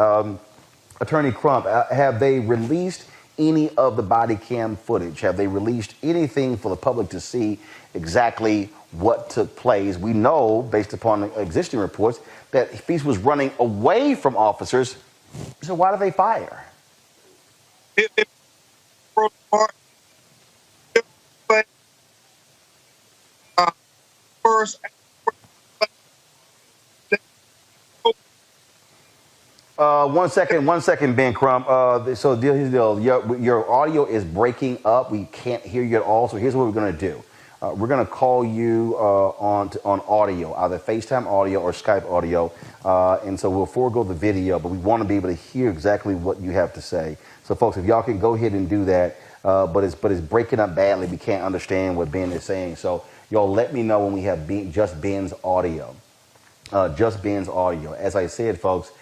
Attorney Crump, have they released any of the body cam footage? Have they released anything for the public to see exactly what took place? We know, based upon existing reports, that Feast was running away from officers. So why did they fire? First. One second, Ben Crump. So here's the deal. Your audio is breaking up. We can't hear you at all. So here's what we're going to do. We're going to call you on audio, either FaceTime audio or Skype audio. And so we'll forego the video, but we want to be able to hear exactly what you have to say. So folks, if y'all can go ahead and do that, but it's breaking up badly. We can't understand what Ben is saying. So y'all let me know when we have just Ben's audio. Just Ben's audio. As I said, folks,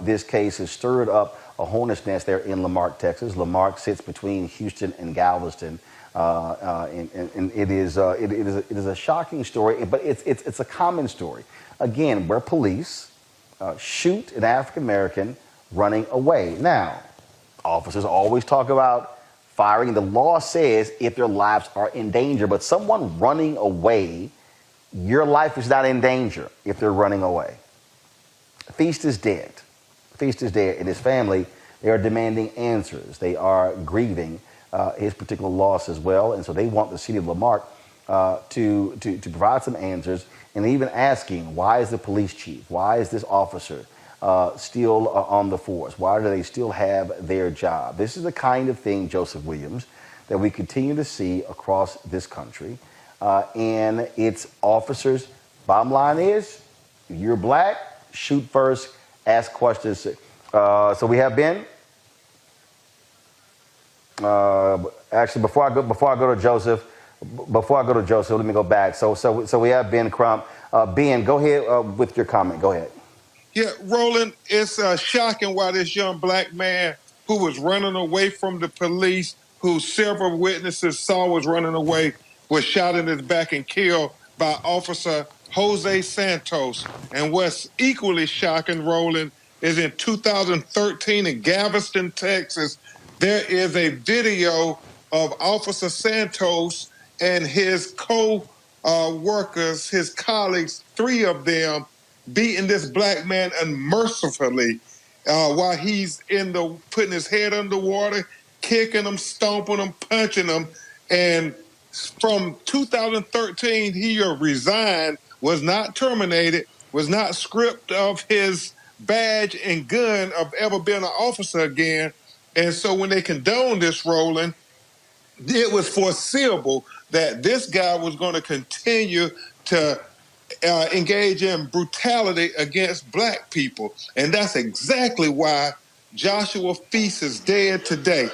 this case has stirred up a hornet's nest there in Lamarck, Texas. Lamarck sits between Houston and Galveston. And it is a shocking story, but it's a common story. Again, where police shoot an African American running away. Now, officers always talk about firing. The law says if their lives are in danger, but someone running away, your life is not in danger if they're running away. Feast is dead. Feast is dead, and his family, they are demanding answers. They are grieving his particular loss as well, and so they want the city of Lamarck to provide some answers, and even asking, why is the police chief, why is this officer still on the force? Why do they still have their job? This is the kind of thing, Joseph Williams, that we continue to see across this country, and it's officers. Bottom line is, if you're black, shoot first, ask questions. So we have Ben. Actually, before I go to Joseph, let me go back. So we have Ben Crump. Ben, go ahead with your comment. Go ahead. Yeah, Roland, it's shocking why this young black man who was running away from the police, who several witnesses saw was running away, was shot in his back and killed by Officer Jose Santos. And what's equally shocking, Roland, is in 2013 in Galveston, Texas, there is a video of Officer Santos and his co-workers, his colleagues, 3 of them, beating this black man unmercifully while he's putting his head underwater, kicking him, stomping him, punching him. And from 2013, he resigned, was not terminated, was not stripped of his badge and gun of ever being an officer again. And so when they condoned this, Roland, it was foreseeable that this guy was going to continue to engage in brutality against black people. And that's exactly why Joshua Feast is dead today.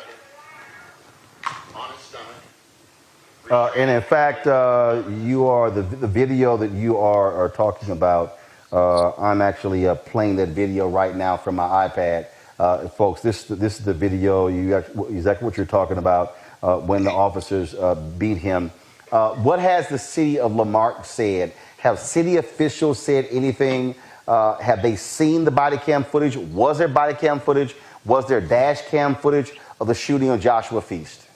And in fact, you are the video that you are talking about. I'm actually playing that video right now from my iPad. Folks, this is the video, exactly what you're talking about, when the officers beat him. What has the city of Lamarck said? Have city officials said anything? Have they seen the body cam footage? Was there body cam footage? Was there dash cam footage of the shooting of Joshua Feast?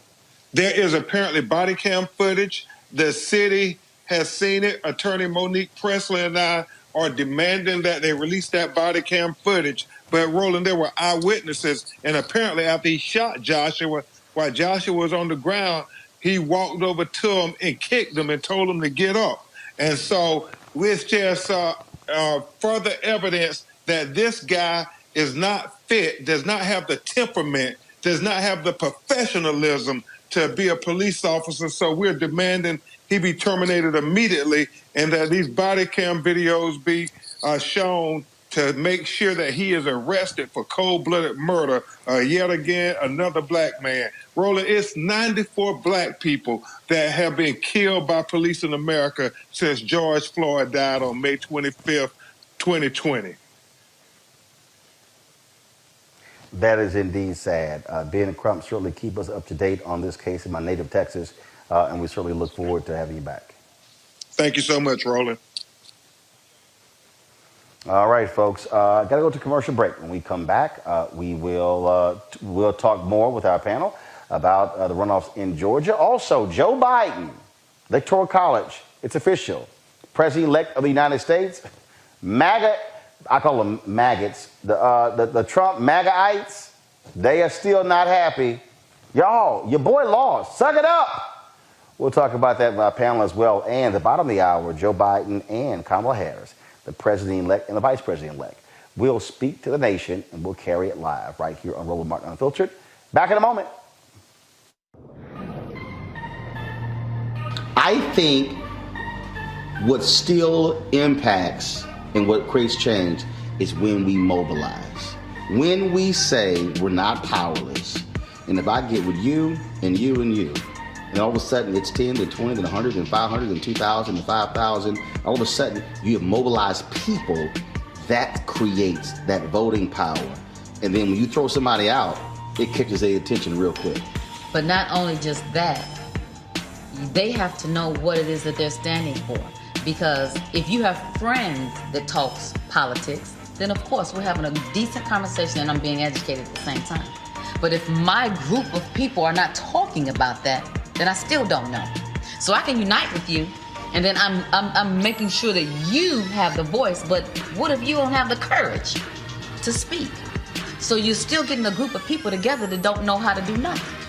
There is apparently body cam footage. The city has seen it. Attorney Monique Presley and I are demanding that they release that body cam footage. But Roland, there were eyewitnesses, and apparently after he shot Joshua, while Joshua was on the ground, he walked over to him and kicked him and told him to get up. And so it's just further evidence that this guy is not fit, does not have the temperament, does not have the professionalism to be a police officer. So we're demanding he be terminated immediately and that these body cam videos be shown to make sure that he is arrested for cold-blooded murder. Yet again, another black man. Roland, it's 94 black people that have been killed by police in America since George Floyd died on May 25th, 2020. That is indeed sad. Ben Crump, certainly keep us up to date on this case in my native Texas, and we certainly look forward to having you back. Thank you so much, Roland. All right, folks. Got to go to commercial break. When we come back, we'll talk more with our panel about the runoffs in Georgia. Also, Joe Biden, Electoral College, it's official. President-elect of the United States, MAGA, I call them maggots, the Trump MAGAites, they are still not happy. Y'all, your boy lost. Suck it up. We'll talk about that with our panel as well. And at the bottom of the hour, Joe Biden and Kamala Harris, the president-elect and the vice president-elect, will speak to the nation, and we'll carry it live right here on Roland Martin Unfiltered. Back in a moment. I think what still impacts and what creates change is when we mobilize. When we say we're not powerless, and if I get with you and you and you, and all of a sudden it's 10 to 20 to 100 and 500 and 2,000 and 5,000, all of a sudden you have mobilized people, that creates that voting power. And then when you throw somebody out, it catches their attention real quick. But not only just that, they have to know what it is that they're standing for. Because if you have friends that talks politics, then of course we're having a decent conversation and I'm being educated at the same time. But if my group of people are not talking about that, then I still don't know. So I can unite with you, and then I'm making sure that you have the voice, but what if you don't have the courage to speak? So you're still getting a group of people together that don't know how to do nothing.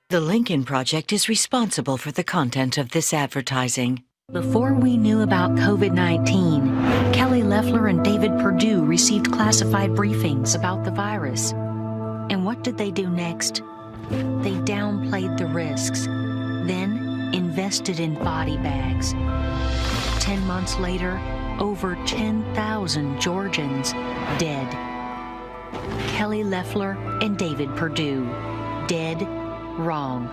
The Lincoln Project is responsible for the content of this advertising. Before we knew about COVID-19, Kelly Loeffler and David Perdue received classified briefings about the virus. And what did they do next? They downplayed the risks, then invested in body bags. 10 months later, over 10,000 Georgians dead. Kelly Loeffler and David Perdue, dead wrong.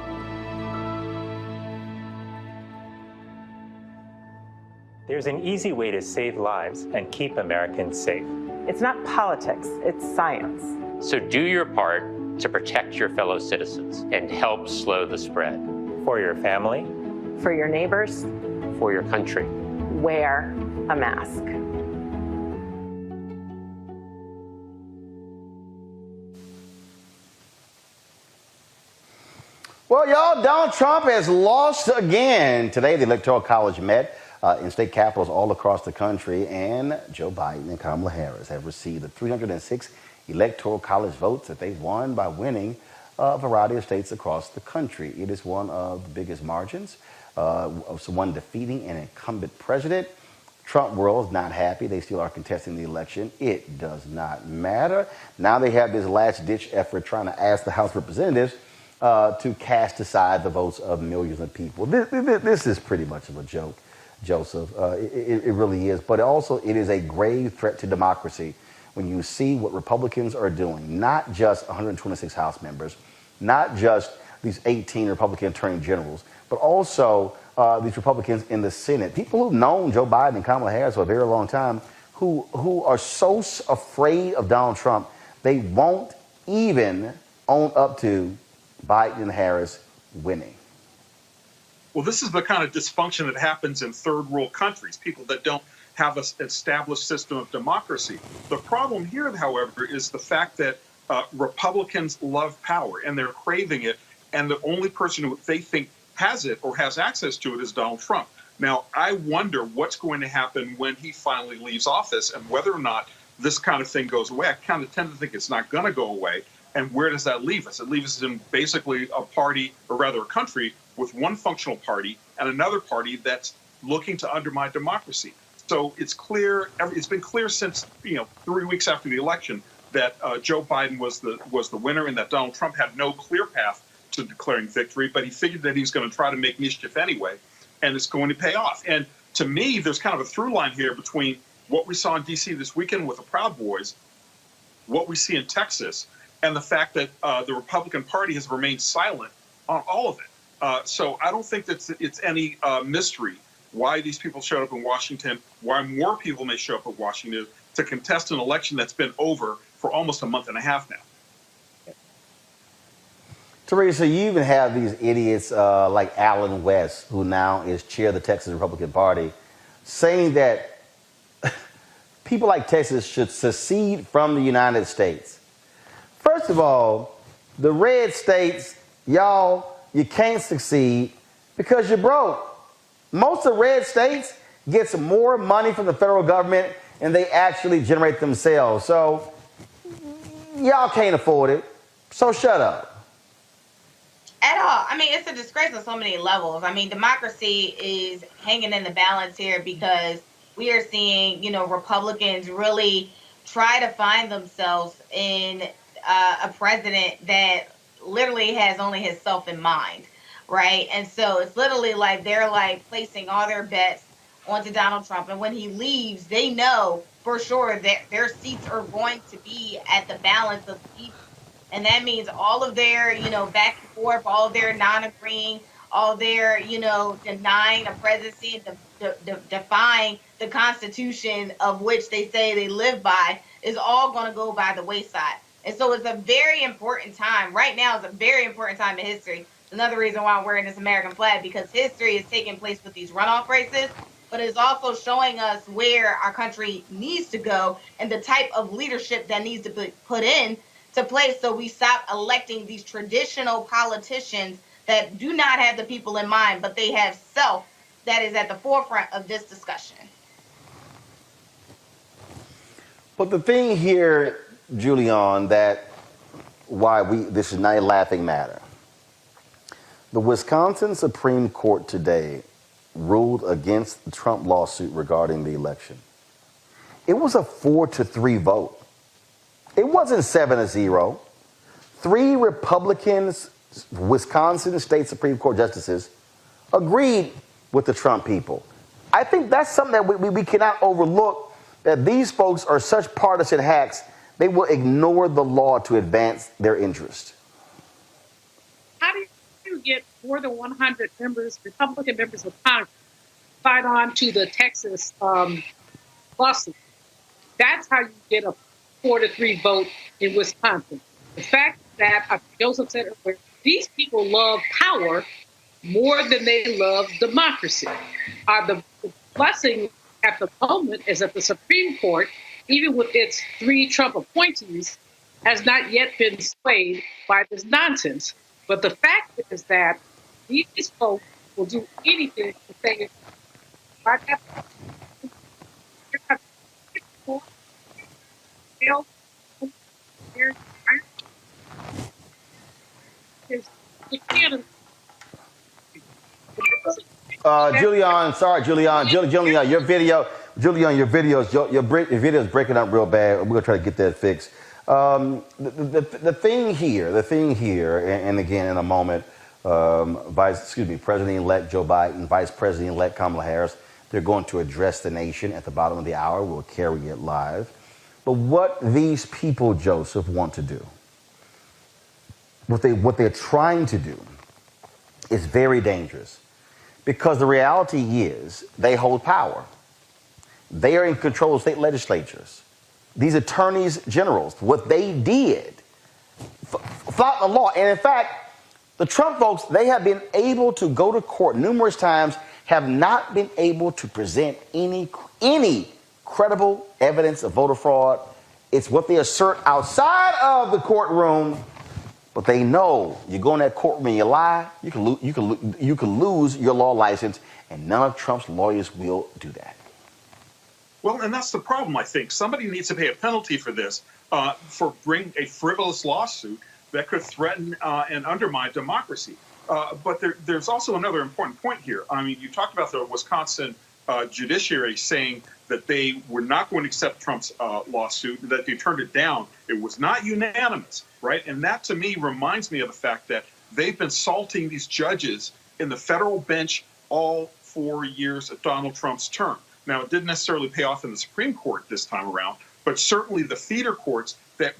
There's an easy way to save lives and keep Americans safe. It's not politics, it's science. So do your part to protect your fellow citizens and help slow the spread. For your family, For your neighbors, for your country. wear a mask. Well, y'all, Donald Trump has lost again. Today, the Electoral College met in state capitals all across the country, and Joe Biden and Kamala Harris have received the 306 Electoral College votes that they won by winning a variety of states across the country. It is one of the biggest margins of someone defeating an incumbent president. Trump world is not happy. They still are contesting the election. It does not matter. Now they have this last-ditch effort trying to ask the House of Representatives to cast aside the votes of millions of people. This is pretty much of a joke, Joseph. It really is. But also, it is a grave threat to democracy when you see what Republicans are doing, not just 126 House members, not just these 18 Republican attorney generals, but also these Republicans in the Senate, people who've known Joe Biden and Kamala Harris for a very long time, who are so afraid of Donald Trump, they won't even own up to Biden and Harris winning. Well, this is the kind of dysfunction that happens in third world countries, people that don't have an established system of democracy. The problem here, however, is the fact that Republicans love power and they're craving it, and the only person who they think has it or has access to it is Donald Trump. Now, I wonder what's going to happen when he finally leaves office and whether or not this kind of thing goes away. I kind of tend to think it's not going to go away. And where does that leave us? It leaves us in basically a party, or rather a country, with one functional party and another party that's looking to undermine democracy. So it's clear, it's been clear since 3 weeks after the election that Joe Biden was the winner and that Donald Trump had no clear path to declaring victory, but he figured that he was going to try to make mischief anyway, and it's going to pay off. And to me, there's kind of a through line here between what we saw in D.C. this weekend with the Proud Boys, what we see in Texas, and the fact that the Republican Party has remained silent on all of it. So I don't think that it's any mystery why these people showed up in Washington, why more people may show up at Washington to contest an election that's been over for almost a month and a half now. Teresa, you even have these idiots like Alan West, who now is chair of the Texas Republican Party, saying that people like Texas should secede from the United States. First of all, the red states, y'all, you can't succeed because you're broke. Most of the red states gets more money from the federal government than they actually generate themselves. So y'all can't afford it. So shut up. At all. I mean, it's a disgrace on so many levels. I mean, democracy is hanging in the balance here because we are seeing, Republicans really try to find themselves in a president that literally has only himself in mind, right? And so it's literally like they're like placing all their bets onto Donald Trump. And when he leaves, they know for sure that their seats are going to be at the balance of And that means all of their, back and forth, all of their non-agreeing, all their, denying a presidency, defying the Constitution of which they say they live by, is all going to go by the wayside. And so it's a very important time. Right now is a very important time in history. It's another reason why I'm wearing this American flag, because history is taking place with these runoff races, but it's also showing us where our country needs to go and the type of leadership that needs to be put in to place, so we stop electing these traditional politicians that do not have the people in mind, but they have self that is at the forefront of this discussion. But the thing here, Julian, that this is not a laughing matter. The Wisconsin Supreme Court today ruled against the Trump lawsuit regarding the election. It was a 4-3 vote. It wasn't 7-0. 3 Republicans, Wisconsin State Supreme Court justices, agreed with the Trump people. I think that's something that we cannot overlook, that these folks are such partisan hacks, they will ignore the law to advance their interest. How do you get more than 100 members, Republican members of Congress, sign on to the Texas lawsuit? That's how you get a 4-3 vote in Wisconsin. The fact that Joseph said earlier, these people love power more than they love democracy. The blessing at the moment is that the Supreme Court, even with its 3 Trump appointees, has not yet been swayed by this nonsense. But the fact is that these folks will do anything to say, Julian, your video is breaking up real bad. We're gonna try to get that fixed. The thing here, and again in a moment, President-elect Joe Biden, Vice President-elect Kamala Harris, they're going to address the nation at the bottom of the hour. We'll carry it live. But what these people, Joseph, want to do, what they're trying to do, is very dangerous. Because the reality is they hold power. They are in control of state legislatures. These attorneys generals, what they did, flout the law. And in fact, the Trump folks, they have been able to go to court numerous times, have not been able to present any credible evidence of voter fraud. It's what they assert outside of the courtroom. But they know you go in that courtroom and you lie, you can lose your law license, and none of Trump's lawyers will do that. Well, and that's the problem, I think. Somebody needs to pay a penalty for this, for bringing a frivolous lawsuit that could threaten and undermine democracy. But there's also another important point here. I mean, you talked about the Wisconsin judiciary saying that they were not going to accept Trump's lawsuit, that they turned it down. It was not unanimous, right? And that, to me, reminds me of the fact that they've been salting these judges in the federal bench all 4 years of Donald Trump's term. Now, it didn't necessarily pay off in the Supreme Court this time around, but certainly the feeder courts that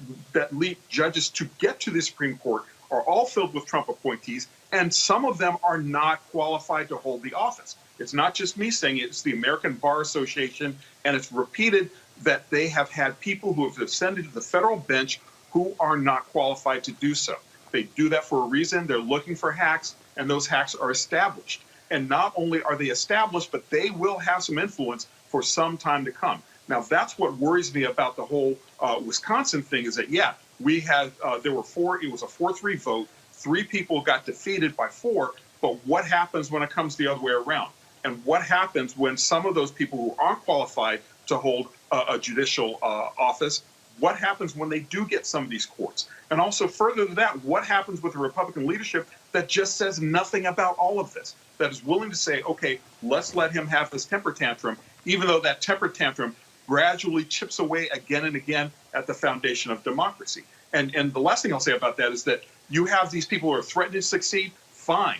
lead judges to get to the Supreme Court are all filled with Trump appointees, and some of them are not qualified to hold the office. It's not just me saying it, it's the American Bar Association, and it's repeated that they have had people who have ascended to the federal bench who are not qualified to do so. They do that for a reason. They're looking for hacks, and those hacks are established. And not only are they established, but they will have some influence for some time to come. Now, that's what worries me about the whole Wisconsin thing, is that, yeah, we had, there were 4, it was a 4-3 vote. 3 people got defeated by 4, but what happens when it comes the other way around? And what happens when some of those people who aren't qualified to hold a judicial office, what happens when they do get some of these courts? And also further than that, what happens with the Republican leadership that just says nothing about all of this, that is willing to say, okay, let's let him have this temper tantrum, even though that temper tantrum gradually chips away again and again at the foundation of democracy. And the last thing I'll say about that is that you have these people who are threatening to succeed, fine.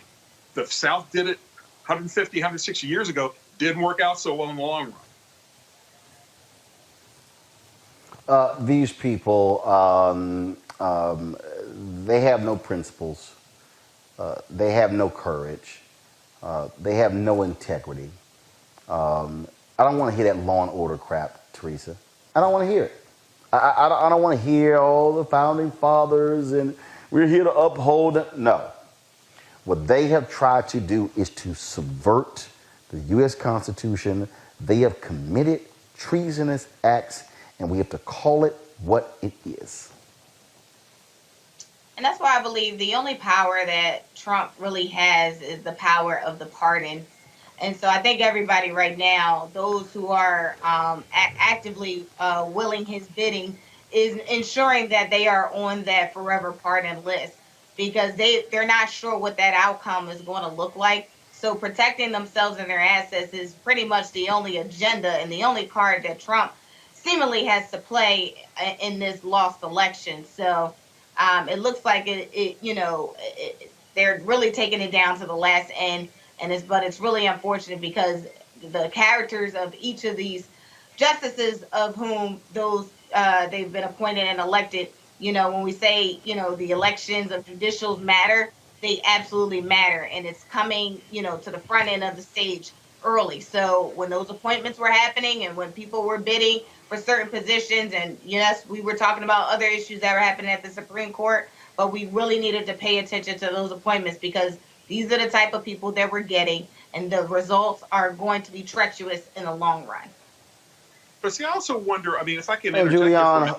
The South did it 150, 160 years ago, didn't work out so well in the long run. These people, they have no principles. They have no courage. They have no integrity. I don't want to hear that law and order crap, Teresa. I don't want to hear it. I don't want to hear all the founding fathers and we're here to uphold them. No. What they have tried to do is to subvert the U.S. Constitution. They have committed treasonous acts, and we have to call it what it is. And that's why I believe the only power that Trump really has is the power of the pardon. And so I think everybody right now, those who are actively willing his bidding, is ensuring that they are on that forever pardon list because they're not sure what that outcome is going to look like. So protecting themselves and their assets is pretty much the only agenda and the only card that Trump seemingly has to play in this lost election. So it looks like they're really taking it down to the last end, but it's really unfortunate because the characters of each of these justices, of whom those they've been appointed and elected, when we say the elections of judicials matter, they absolutely matter, and it's coming to the front end of the stage early. So when those appointments were happening and when people were bidding for certain positions, and yes, we were talking about other issues that were happening at the Supreme Court, but we really needed to pay attention to those appointments because these are the type of people that we're getting, and the results are going to be treacherous in the long run. But see, I also wonder. I mean, if I can Hey, interject, Julian, I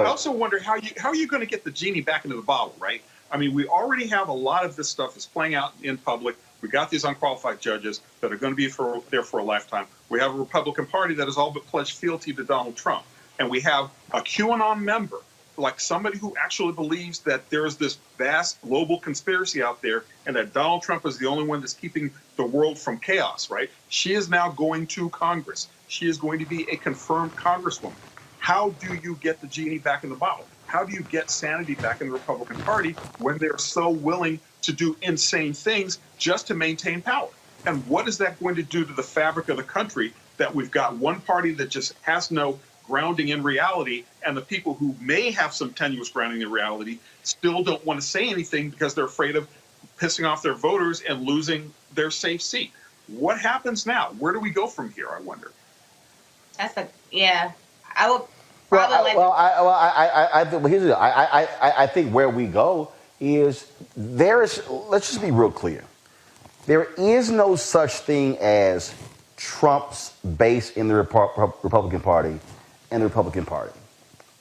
also wonder how are you going to get the genie back into the bottle, right? I mean, we already have a lot of this stuff that's playing out in public. We got these unqualified judges that are going to be there for a lifetime. We have a Republican Party that has all but pledged fealty to Donald Trump, and we have a QAnon member, like somebody who actually believes that there's this vast global conspiracy out there and that Donald Trump is the only one that's keeping the world from chaos, right? She is now going to Congress. She is going to be a confirmed congresswoman. How do you get the genie back in the bottle? How do you get sanity back in the Republican Party when they're so willing to do insane things just to maintain power? And what is that going to do to the fabric of the country that we've got one party that just has no grounding in reality, and the people who may have some tenuous grounding in reality still don't want to say anything because they're afraid of pissing off their voters and losing their safe seat? What happens now? Where do we go from here, I wonder? I would probably I think where we go is let's just be real clear. There is no such thing as Trump's base in the Republican Party and the Republican Party.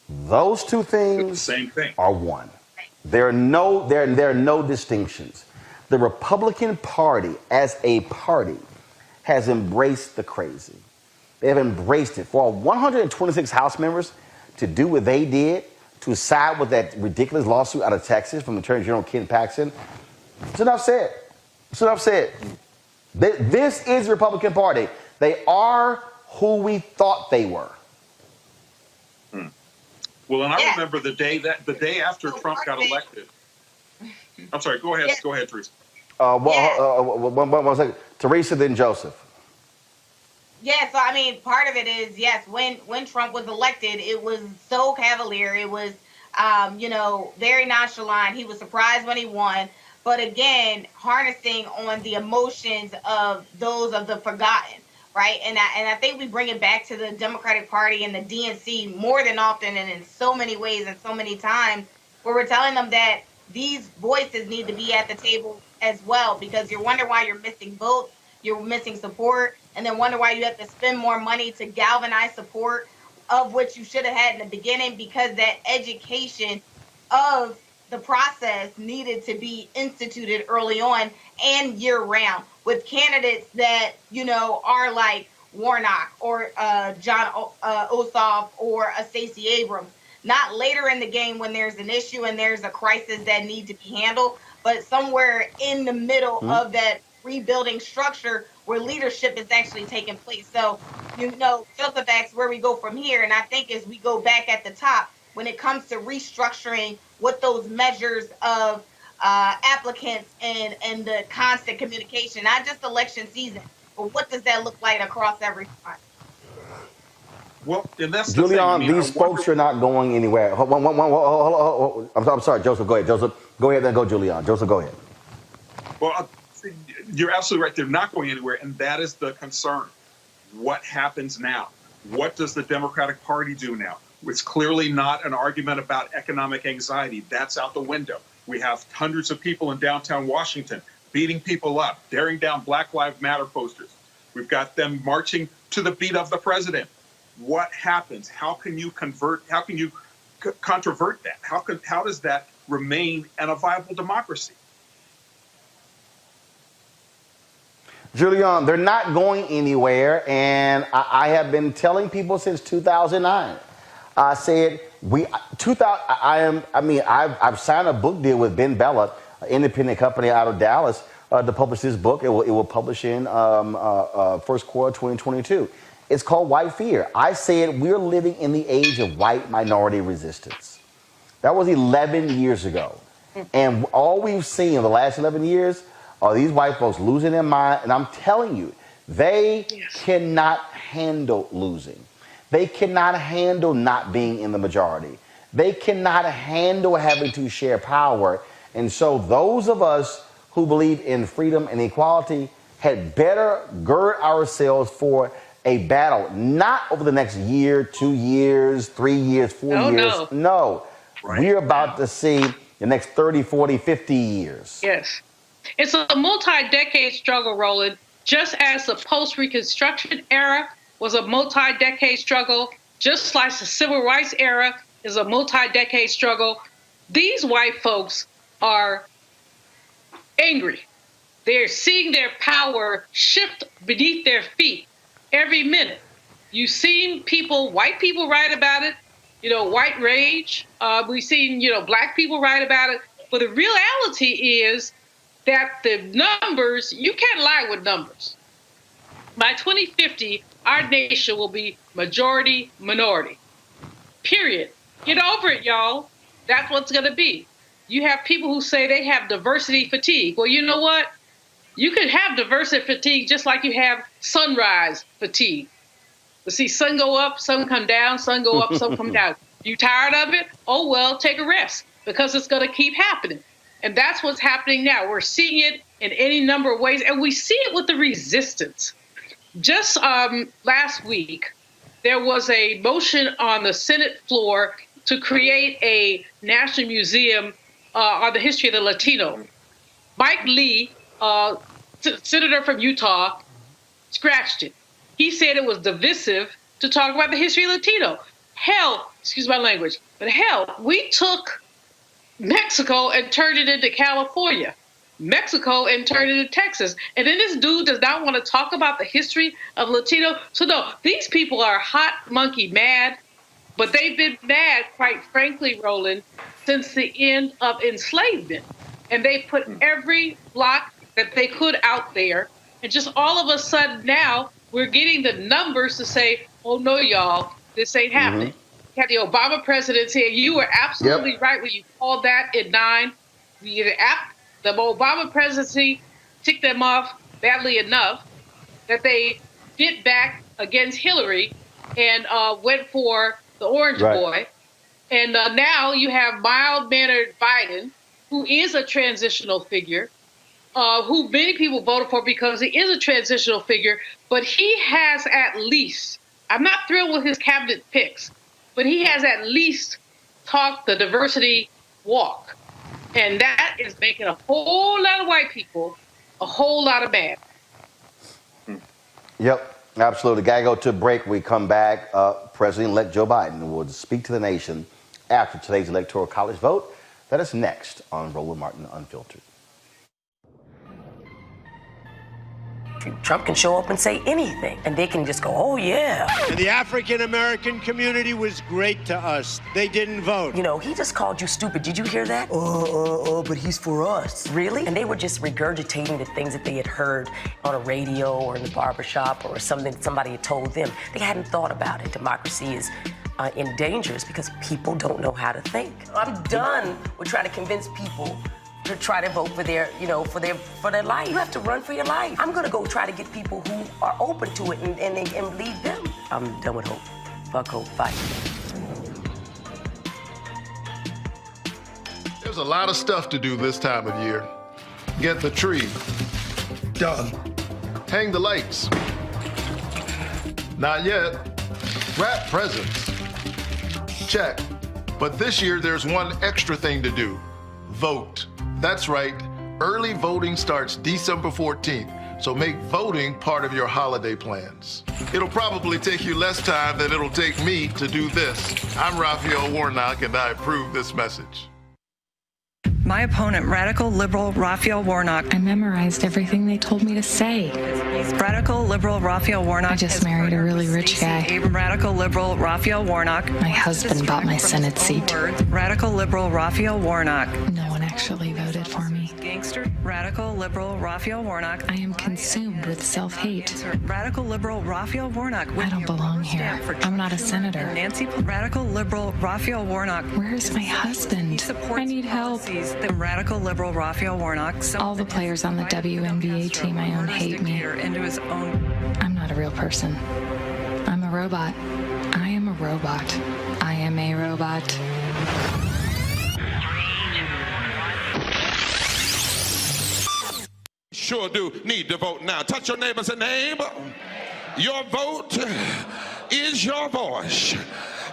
Those two things are one. There are no distinctions. The Republican Party as a party has embraced the crazy. They have embraced it. For 126 House members to do what they did, to side with that ridiculous lawsuit out of Texas from Attorney General Ken Paxton, it's enough said. It's enough said. This is the Republican Party. They are who we thought they were. Well, and I remember the day after Trump got elected. I'm sorry. Go ahead. Go ahead, Teresa. One second. Teresa, then Joseph. Yeah, so I mean, part of it is, yes, when Trump was elected, it was so cavalier. It was, very nonchalant. He was surprised when he won. But again, harnessing on the emotions of those of the forgotten, right? And I think we bring it back to the Democratic Party and the DNC more than often and in so many ways and so many times where we're telling them that these voices need to be at the table as well, because you wonder why you're missing votes, you're missing support, and then wonder why you have to spend more money to galvanize support of what you should have had in the beginning, because that education of the process needed to be instituted early on and year round with candidates that, are like Warnock or John Ossoff or a Stacey Abrams. Not later in the game when there's an issue and there's a crisis that needs to be handled, but somewhere in the middle of that rebuilding structure where leadership is actually taking place. So, Joseph asks where we go from here. And I think as we go back at the top, when it comes to restructuring what those measures of applicants and the constant communication, not just election season, but what does that look like across every front? Well, and that's the thing. Julian, I mean, these folks are not going anywhere. I'm sorry, Joseph, go ahead. Joseph, go ahead, then go Julian. Joseph, go ahead. Well, you're absolutely right. They're not going anywhere, and that is the concern. What happens now? What does the Democratic Party do now? It's clearly not an argument about economic anxiety. That's out the window. We have hundreds of people in downtown Washington beating people up, tearing down Black Lives Matter posters. We've got them marching to the beat of the president. What happens? How can you controvert that? How does that remain in a viable democracy? Julian, they're not going anywhere, and I have been telling people since 2009. I said I've signed a book deal with Ben Bella, an independent company out of Dallas, to publish this book. It will publish in first quarter 2022. It's called White Fear. I said we're living in the age of white minority resistance. That was 11 years ago, and all we've seen in the last 11 years are these white folks losing their mind. And I'm telling you, they cannot handle losing. They cannot handle not being in the majority. They cannot handle having to share power. And so those of us who believe in freedom and equality had better gird ourselves for a battle, not over the next year, 2 years, 3 years, 4 years. No. We're about to see the next 30, 40, 50 years. Yes. It's a multi-decade struggle, Roland. Just as the post-Reconstruction era was a multi-decade struggle, just like the Civil Rights era is a multi-decade struggle, these white folks are angry. They're seeing their power shift beneath their feet every minute. You've seen white people write about it, white rage. We've seen, black people write about it. But the reality is that the numbers, you can't lie with numbers. By 2050, our nation will be majority minority. Period. Get over it, y'all. That's what's going to be. You have people who say they have diversity fatigue. Well, you know what? You can have diversity fatigue just like you have sunrise fatigue. But see, sun go up, sun come down, sun go up, sun come down. You tired of it? Oh, well, take a rest because it's going to keep happening. And that's what's happening now. We're seeing it in any number of ways, and we see it with the resistance. Just last week, there was a motion on the Senate floor to create a national museum on the history of the Latino. Mike Lee, senator from Utah, scratched it. He said it was divisive to talk about the history of Latino. Hell, excuse my language, but hell, we took Mexico and turned it into California, Mexico and turned it into Texas. And then this dude does not want to talk about the history of Latino. So no, these people are hot monkey mad, but they've been mad, quite frankly, Roland, since the end of enslavement. And they put every block that they could out there. And just all of a sudden now we're getting the numbers to say, oh no, y'all, this ain't happening. You had the Obama presidency, and you were absolutely right when you called that in 9. The Obama presidency ticked them off badly enough that they bit back against Hillary and went for the orange boy. And now you have mild-mannered Biden, who is a transitional figure, who many people voted for because he is a transitional figure, but he has at least, I'm not thrilled with his cabinet picks, but he has at least talked the diversity walk. And that is making a whole lot of white people a whole lot of mad. Yep, absolutely. Gotta go to a break. We come back. President-elect Joe Biden will speak to the nation after today's Electoral College vote. That is next on Roland Martin Unfiltered. Trump can show up and say anything, and they can just go, oh, yeah. And the African-American community was great to us. They didn't vote. You know, he just called you stupid. Did you hear that? But he's for us. Really? And they were just regurgitating the things that they had heard on a radio or in the barbershop or something somebody had told them. They hadn't thought about it. Democracy is in danger because people don't know how to think. I'm done with trying to convince people to try to vote for their, for their life. You have to run for your life. I'm gonna go try to get people who are open to it and lead them. I'm done with hope. bucko fight. There's a lot of stuff to do this time of year. Get the tree done. Hang the lights. Not yet. Wrap presents. Check. But this year there's one extra thing to do. Vote. That's right. Early voting starts December 14th, so make voting part of your holiday plans. It'll probably take you less time than it'll take me to do this. I'm Raphael Warnock, and I approve this message. My opponent, radical liberal Raphael Warnock. I memorized everything they told me to say. Radical liberal Raphael Warnock. I just married a really rich guy. Radical liberal Raphael Warnock. My husband bought my Senate seat. Radical liberal Raphael Warnock. No one actually voted for me. Gangster. Radical liberal Raphael Warnock. I am consumed with self-hate. Radical liberal Raphael Warnock. I don't belong here. I'm not a senator. Nancy. Radical liberal Raphael Warnock. Where is my husband? I need help. The radical liberal Raphael Warnock. All the players on the WNBA team I own hate me. Into his own. I'm not a real person. I'm a robot. I am a robot. I am a robot. Sure do need to vote now. Touch your neighbor and say, neighbor, your vote is your voice.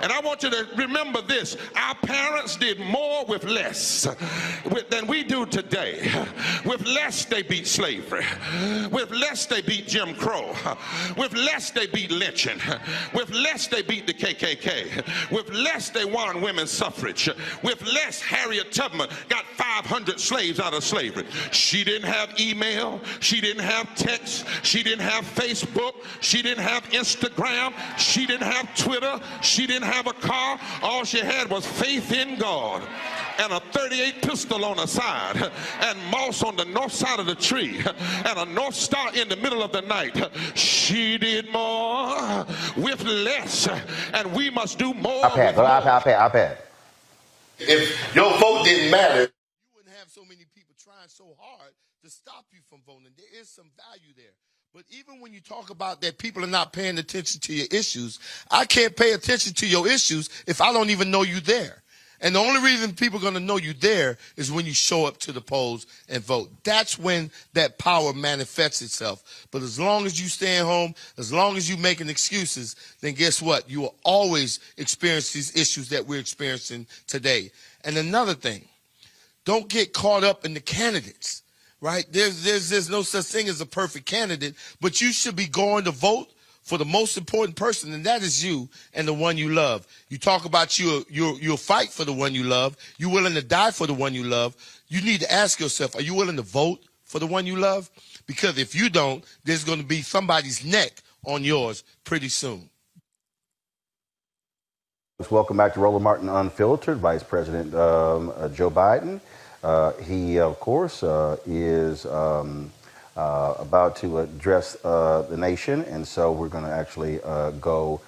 And I want you to remember this. Our parents did more with less than we do today. With less, they beat slavery. With less, they beat Jim Crow. With less, they beat lynching. With less, they beat the KKK. With less, they won women's suffrage. With less, Harriet Tubman got 500 slaves out of slavery. She didn't have email. She didn't have text. She didn't have Facebook. She didn't have Instagram. She didn't have Twitter. She didn't have a car. All she had was faith in God and a .38 pistol on her side and moss on the north side of the tree and a North Star in the middle of the night. She did more with less, and we must do more. iPad. If your vote didn't matter, you wouldn't have so many people trying so hard to stop you from voting. There is some value there. But even when you talk about that people are not paying attention to your issues, I can't pay attention to your issues if I don't even know you there. And the only reason people are going to know you there is when you show up to the polls and vote. That's when that power manifests itself. But as long as you stay at home, as long as you're making excuses, then guess what? You will always experience these issues that we're experiencing today. And another thing, don't get caught up in the candidates. Right? There's no such thing as a perfect candidate, but you should be going to vote for the most important person, and that is you and the one you love. You talk about you'll fight for the one you love. You're willing to die for the one you love. You need to ask yourself, are you willing to vote for the one you love? Because if you don't, there's going to be somebody's neck on yours pretty soon. Welcome back to Roland Martin Unfiltered. Vice President Joe Biden. He, of course, is about to address the nation, and so we're going to actually go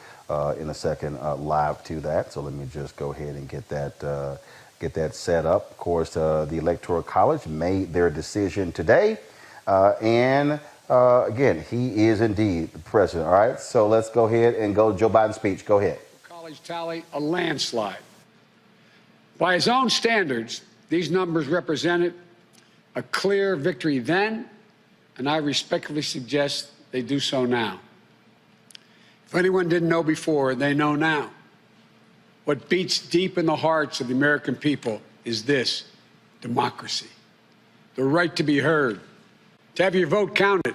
in a second live to that. So let me just go ahead and get that set up. Of course, the Electoral College made their decision today, and again, he is indeed the president. All right, so let's go ahead and go to Joe Biden's speech. Go ahead. College tally a landslide. By his own standards, these numbers represented a clear victory then, and I respectfully suggest they do so now. If anyone didn't know before, they know now. What beats deep in the hearts of the American people is this: democracy. The right to be heard, to have your vote counted,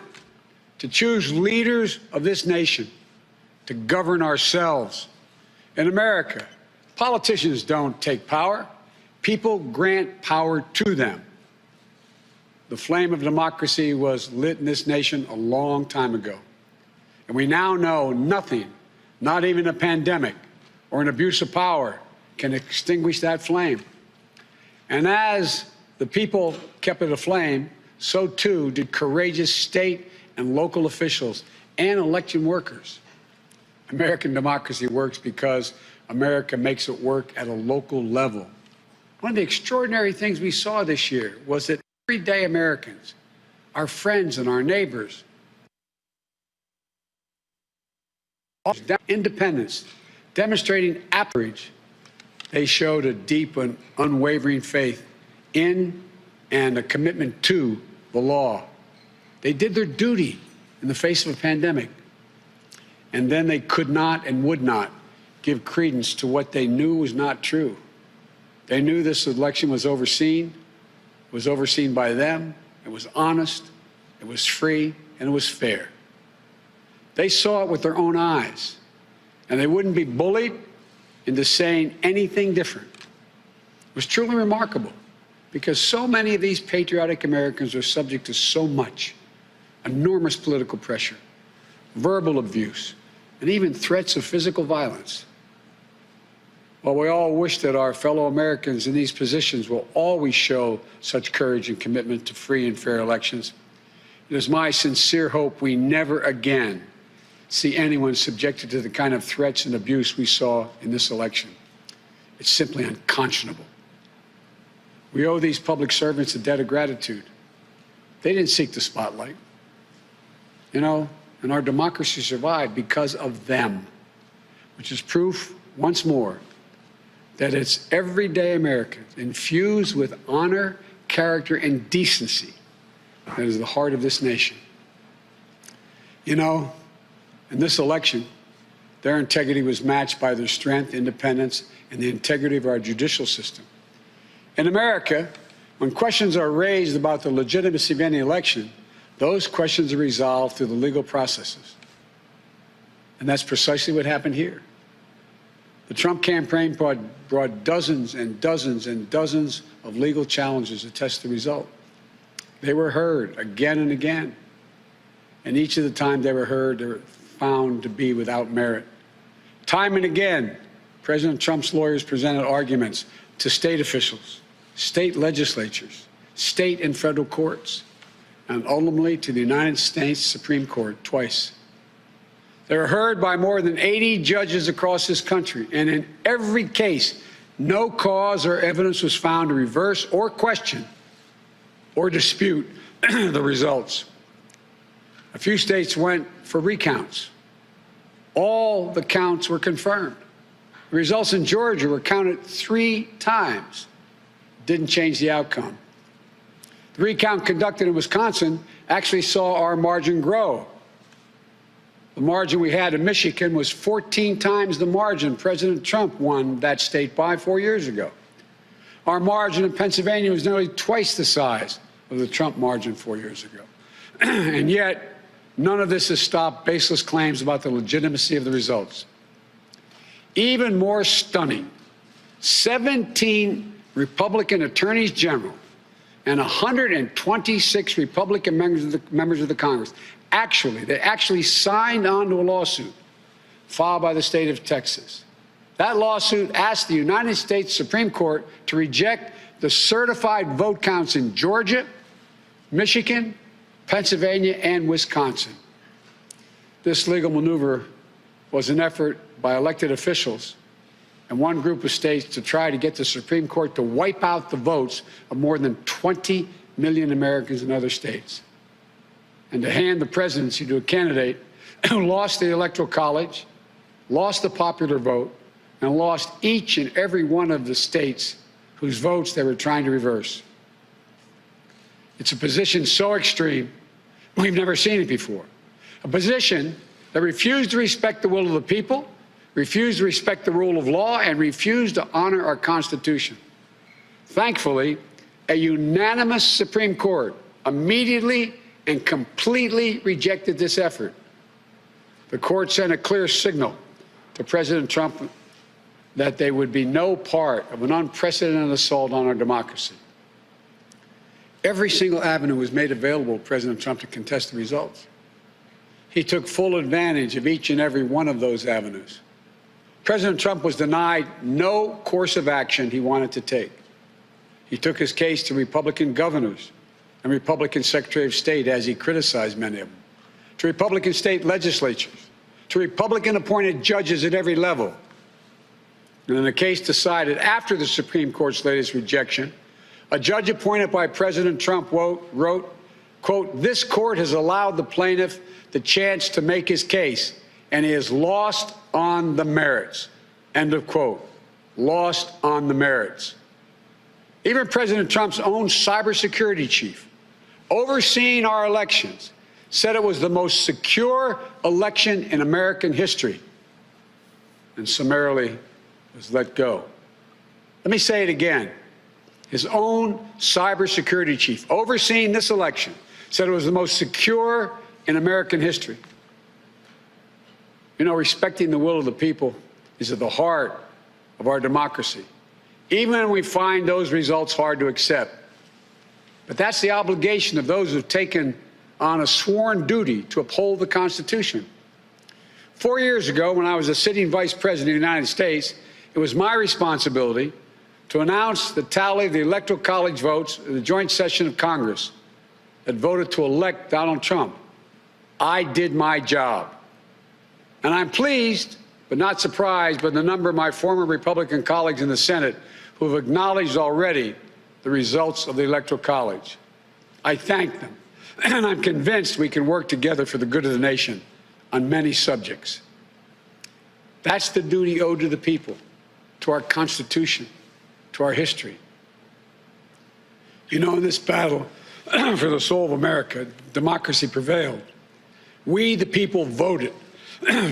to choose leaders of this nation, to govern ourselves. In America, politicians don't take power. People grant power to them. The flame of democracy was lit in this nation a long time ago. And we now know nothing, not even a pandemic or an abuse of power, can extinguish that flame. And as the people kept it aflame, so too did courageous state and local officials and election workers. American democracy works because America makes it work at a local level. One of the extraordinary things we saw this year was that everyday Americans, our friends and our neighbors, independents, Demonstrating outrage, they showed a deep and unwavering faith in and a commitment to the law. They did their duty in the face of a pandemic. And then they could not and would not give credence to what they knew was not true. They knew this election was overseen by them, it was honest, it was free, and it was fair. They saw it with their own eyes, and they wouldn't be bullied into saying anything different. It was truly remarkable, because so many of these patriotic Americans are subject to so much, enormous political pressure, verbal abuse, and even threats of physical violence. While we all wish that our fellow Americans in these positions will always show such courage and commitment to free and fair elections, it is my sincere hope we never again see anyone subjected to the kind of threats and abuse we saw in this election. It's simply unconscionable. We owe these public servants a debt of gratitude. They didn't seek the spotlight. You know, and our democracy survived because of them, which is proof, once more, that it's everyday Americans infused with honor, character, and decency that is the heart of this nation. You know, in this election, their integrity was matched by their strength, independence, and the integrity of our judicial system. In America, when questions are raised about the legitimacy of any election, those questions are resolved through the legal processes. And that's precisely what happened here. The Trump campaign brought dozens and dozens and dozens of legal challenges to test the result. They were heard again and again. And each of the time they were heard, they were found to be without merit. Time and again, President Trump's lawyers presented arguments to state officials, state legislatures, state and federal courts, and ultimately to the United States Supreme Court twice. They were heard by more than 80 judges across this country, and in every case, no cause or evidence was found to reverse or question or dispute the results. A few states went for recounts. All the counts were confirmed. The results in Georgia were counted 3 times. Didn't change the outcome. The recount conducted in Wisconsin actually saw our margin grow. The margin we had in Michigan was 14 times the margin President Trump won that state by 4 years ago. Our margin in Pennsylvania was nearly twice the size of the Trump margin 4 years ago. And yet, none of this has stopped baseless claims about the legitimacy of the results. Even more stunning, 17 Republican attorneys general and 126 Republican members of the Congress actually signed on to a lawsuit filed by the state of Texas. That lawsuit asked the United States Supreme Court to reject the certified vote counts in Georgia, Michigan, Pennsylvania, and Wisconsin. This legal maneuver was an effort by elected officials and one group of states to try to get the Supreme Court to wipe out the votes of more than 20 million Americans in other states, and to hand the presidency to a candidate who lost the Electoral College, lost the popular vote, and lost each and every one of the states whose votes they were trying to reverse. It's a position so extreme, we've never seen it before. A position that refused to respect the will of the people, refused to respect the rule of law, and refused to honor our Constitution. Thankfully, a unanimous Supreme Court immediately and completely rejected this effort. The court sent a clear signal to President Trump that there would be no part of an unprecedented assault on our democracy. Every single avenue was made available to President Trump to contest the results. He took full advantage of each and every one of those avenues. President Trump was denied no course of action he wanted to take. He took his case to Republican governors and Republican Secretary of State, as he criticized many of them, to Republican state legislatures, to Republican-appointed judges at every level. And in the case decided after the Supreme Court's latest rejection, a judge appointed by President Trump wrote, quote, "This court has allowed the plaintiff the chance to make his case, and he has lost on the merits," End of quote. Lost on the merits. Even President Trump's own cybersecurity chief, overseeing our elections, said it was the most secure election in American history, and summarily was let go. Let me say it again. His own cybersecurity chief, overseeing this election, said it was the most secure in American history. You know, respecting the will of the people is at the heart of our democracy, even when we find those results hard to accept. But that's the obligation of those who've taken on a sworn duty to uphold the Constitution. 4 years ago, when I was a sitting vice president of the United States, it was my responsibility to announce the tally of the Electoral College votes in the joint session of Congress that voted to elect Donald Trump. I did my job. And I'm pleased, but not surprised, by the number of my former Republican colleagues in the Senate who have acknowledged already the results of the Electoral College. I thank them, and I'm convinced we can work together for the good of the nation on many subjects. That's the duty owed to the people, to our Constitution, to our history. You know, in this battle for the soul of America, democracy prevailed. We, the people, voted.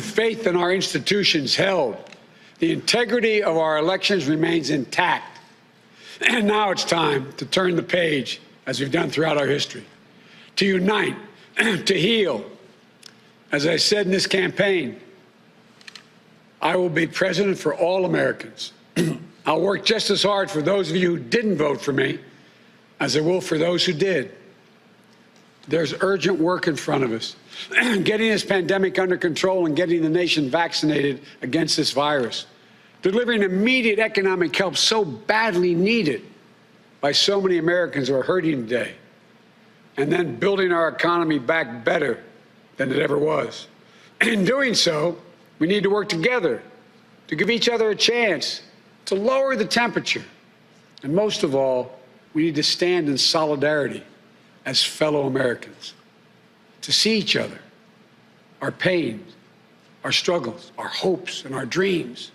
Faith in our institutions held. The integrity of our elections remains intact. And now it's time to turn the page, as we've done throughout our history, to unite, to heal. As I said in this campaign, I will be president for all Americans. I'll work just as hard for those of you who didn't vote for me as I will for those who did. There's urgent work in front of us, getting this pandemic under control and getting the nation vaccinated against this virus, delivering immediate economic help so badly needed by so many Americans who are hurting today, and then building our economy back better than it ever was. In doing so, we need to work together to give each other a chance to lower the temperature. And most of all, we need to stand in solidarity as fellow Americans, to see each other, our pains, our struggles, our hopes, and our dreams.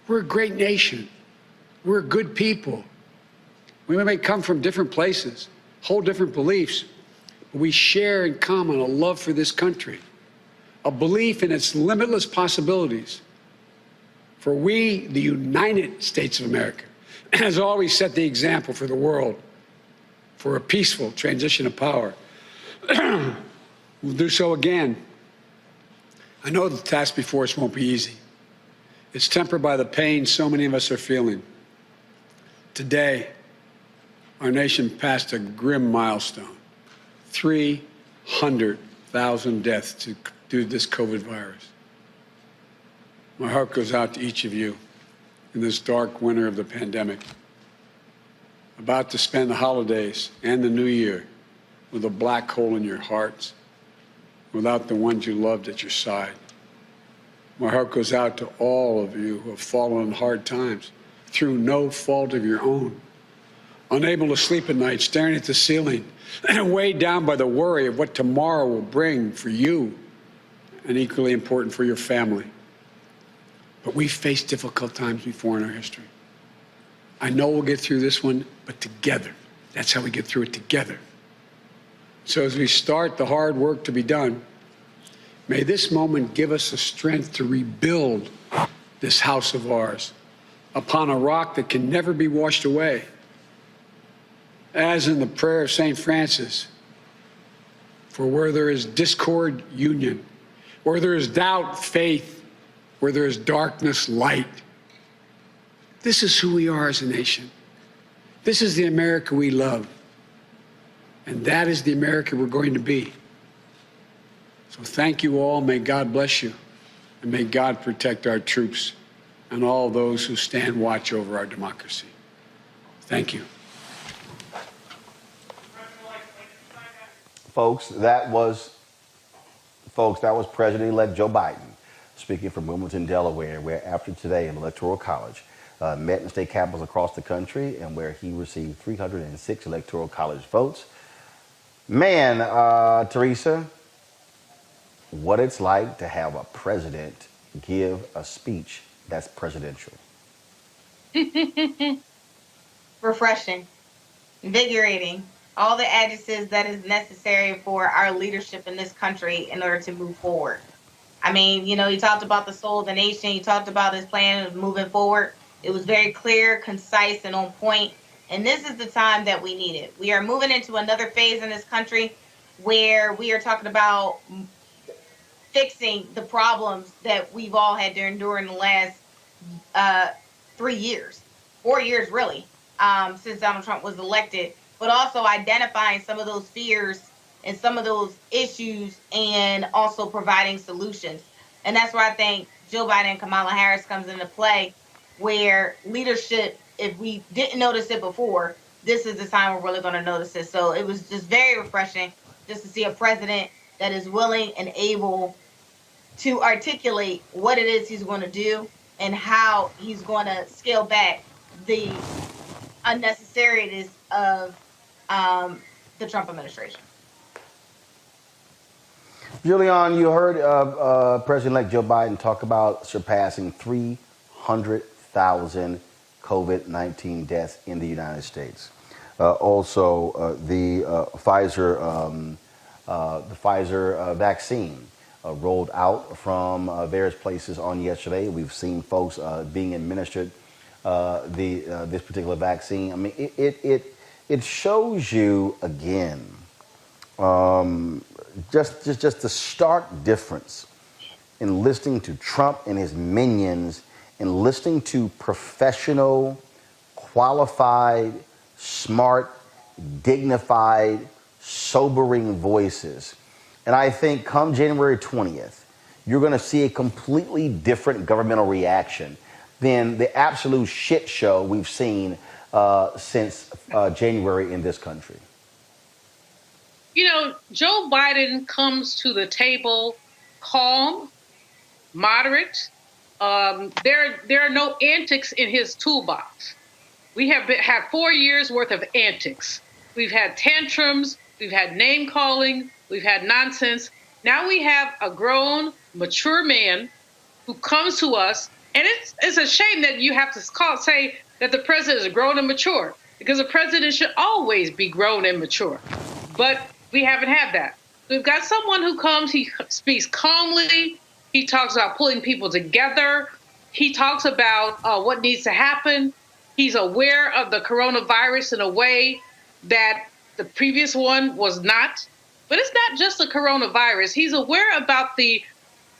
We're a great nation. We're good people. We may come from different places, hold different beliefs, but we share in common a love for this country, a belief in its limitless possibilities. For we, the United States of America, has always set the example for the world for a peaceful transition of power. We'll do so again. I know the task before us won't be easy. It's tempered by the pain so many of us are feeling. Today, our nation passed a grim milestone: 300,000 deaths due to this COVID virus. My heart goes out to each of you in this dark winter of the pandemic, about to spend the holidays and the new year with a black hole in your hearts, without the ones you loved at your side. My heart goes out to all of you who have fallen in hard times through no fault of your own, unable to sleep at night, staring at the ceiling, and weighed down by the worry of what tomorrow will bring for you, and equally important, for your family. But we've faced difficult times before in our history. I know we'll get through this one, but together. That's how we get through it, together. So as we start the hard work to be done, may this moment give us the strength to rebuild this house of ours upon a rock that can never be washed away. As in the prayer of St. Francis, for where there is discord, union, where there is doubt, faith, where there is darkness, light. This is who we are as a nation. This is the America we love. And that is the America we're going to be. So thank you all. May God bless you. And may God protect our troops and all those who stand watch over our democracy. Thank you. Folks, that was President-elect Joe Biden speaking from Wilmington, Delaware, where after today in Electoral College met in state capitals across the country and where he received 306 Electoral College votes. Man, Teresa, what it's like to have a president give a speech that's presidential. Refreshing, invigorating, all the adjectives that is necessary for our leadership in this country in order to move forward. I mean, you know, he talked about the soul of the nation. He talked about his plan of moving forward. It was very clear, concise, and on point. And this is the time that we need it. We are moving into another phase in this country where we are talking about fixing the problems that we've all had to endure in the last 3 years, 4 years, really, since Donald Trump was elected, but also identifying some of those fears and some of those issues and also providing solutions. And that's where I think Joe Biden and Kamala Harris comes into play, where leadership, if we didn't notice it before, this is the time we're really going to notice it. So it was just very refreshing just to see a president that is willing and able to articulate what it is he's going to do and how he's going to scale back the unnecessariness of the Trump administration. Julian, you heard President-elect Joe Biden talk about surpassing 300,000 COVID-19 deaths in the United States. Also, the Pfizer vaccine rolled out from various places on yesterday. We've seen folks being administered this particular vaccine. I mean, it shows you again just the stark difference in listening to Trump and his minions and listening to professional, qualified, smart, dignified, sobering voices. And I think come January 20th, you're going to see a completely different governmental reaction than the absolute shit show we've seen since January in this country. You know, Joe Biden comes to the table calm, moderate. There are no antics in his toolbox. We have had 4 years worth of antics. We've had tantrums. We've had name calling. We've had nonsense. Now we have a grown, mature man who comes to us. And it's a shame that you have to say that the president is grown and mature, because the president should always be grown and mature. But we haven't had that. We've got someone who comes, he speaks calmly. He talks about pulling people together. He talks about what needs to happen. He's aware of the coronavirus in a way that the previous one was not. But it's not just the coronavirus. He's aware about the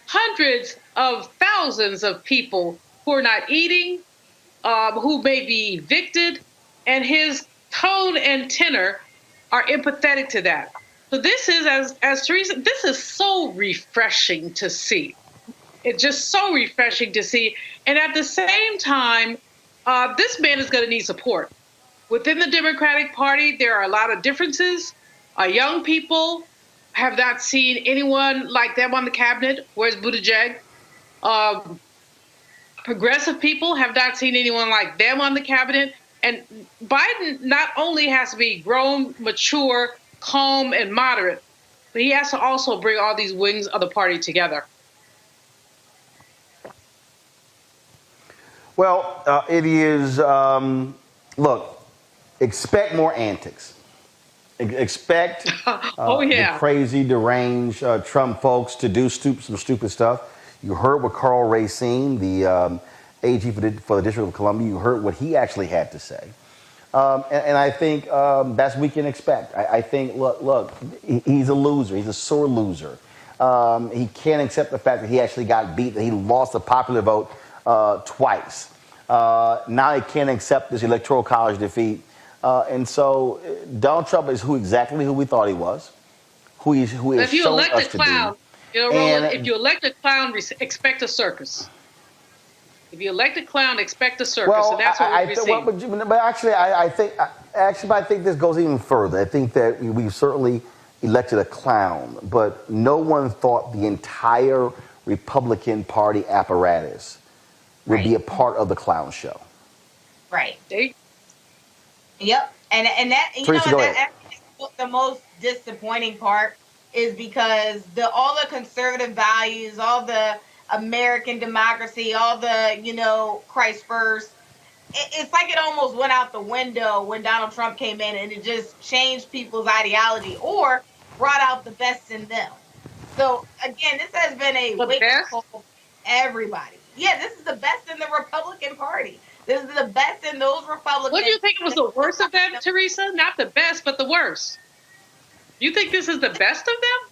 hundreds of thousands of people who are not eating, who may be evicted, and his tone and tenor are empathetic to that. So this is, as Teresa, this is so refreshing to see. It's just so refreshing to see. And at the same time, this man is going to need support. Within the Democratic Party, there are a lot of differences. Young people have not seen anyone like them on the cabinet. Where's Buttigieg? Progressive people have not seen anyone like them on the cabinet. And Biden not only has to be grown, mature, calm, and moderate, but he has to also bring all these wings of the party together. Well, it is, look, expect more antics. Expect the crazy, deranged Trump folks to do some stupid stuff. You heard what Carl Racine, the AG for the District of Columbia, you heard what he actually had to say. And I think that's what we can expect. I think, look, he's a loser. He's a sore loser. He can't accept the fact that he actually got beat, that he lost the popular vote twice. Now he can't accept this electoral college defeat. And so Donald Trump is exactly who we thought he was, who he has shown us to be. You know, Roland, if you elect a clown, expect a circus. If you elect a clown, expect a circus. Well, and that's what we're seeing. But actually, I think this goes even further. I think that we've certainly elected a clown, but no one thought the entire Republican Party apparatus would be a part of the clown show. Right. Yep. And that, you Teresa, know, that the most disappointing part is because all the conservative values, all the American democracy, all the, Christ first. It's like it almost went out the window when Donald Trump came in, and it just changed people's ideology or brought out the best in them. So again, this has been a The wake-up best? call for everybody. Yeah, this is the best in the Republican Party. This is the best in those Republicans. What do you think was the worst of them, Teresa? Not the best, but the worst. You think this is the best of them?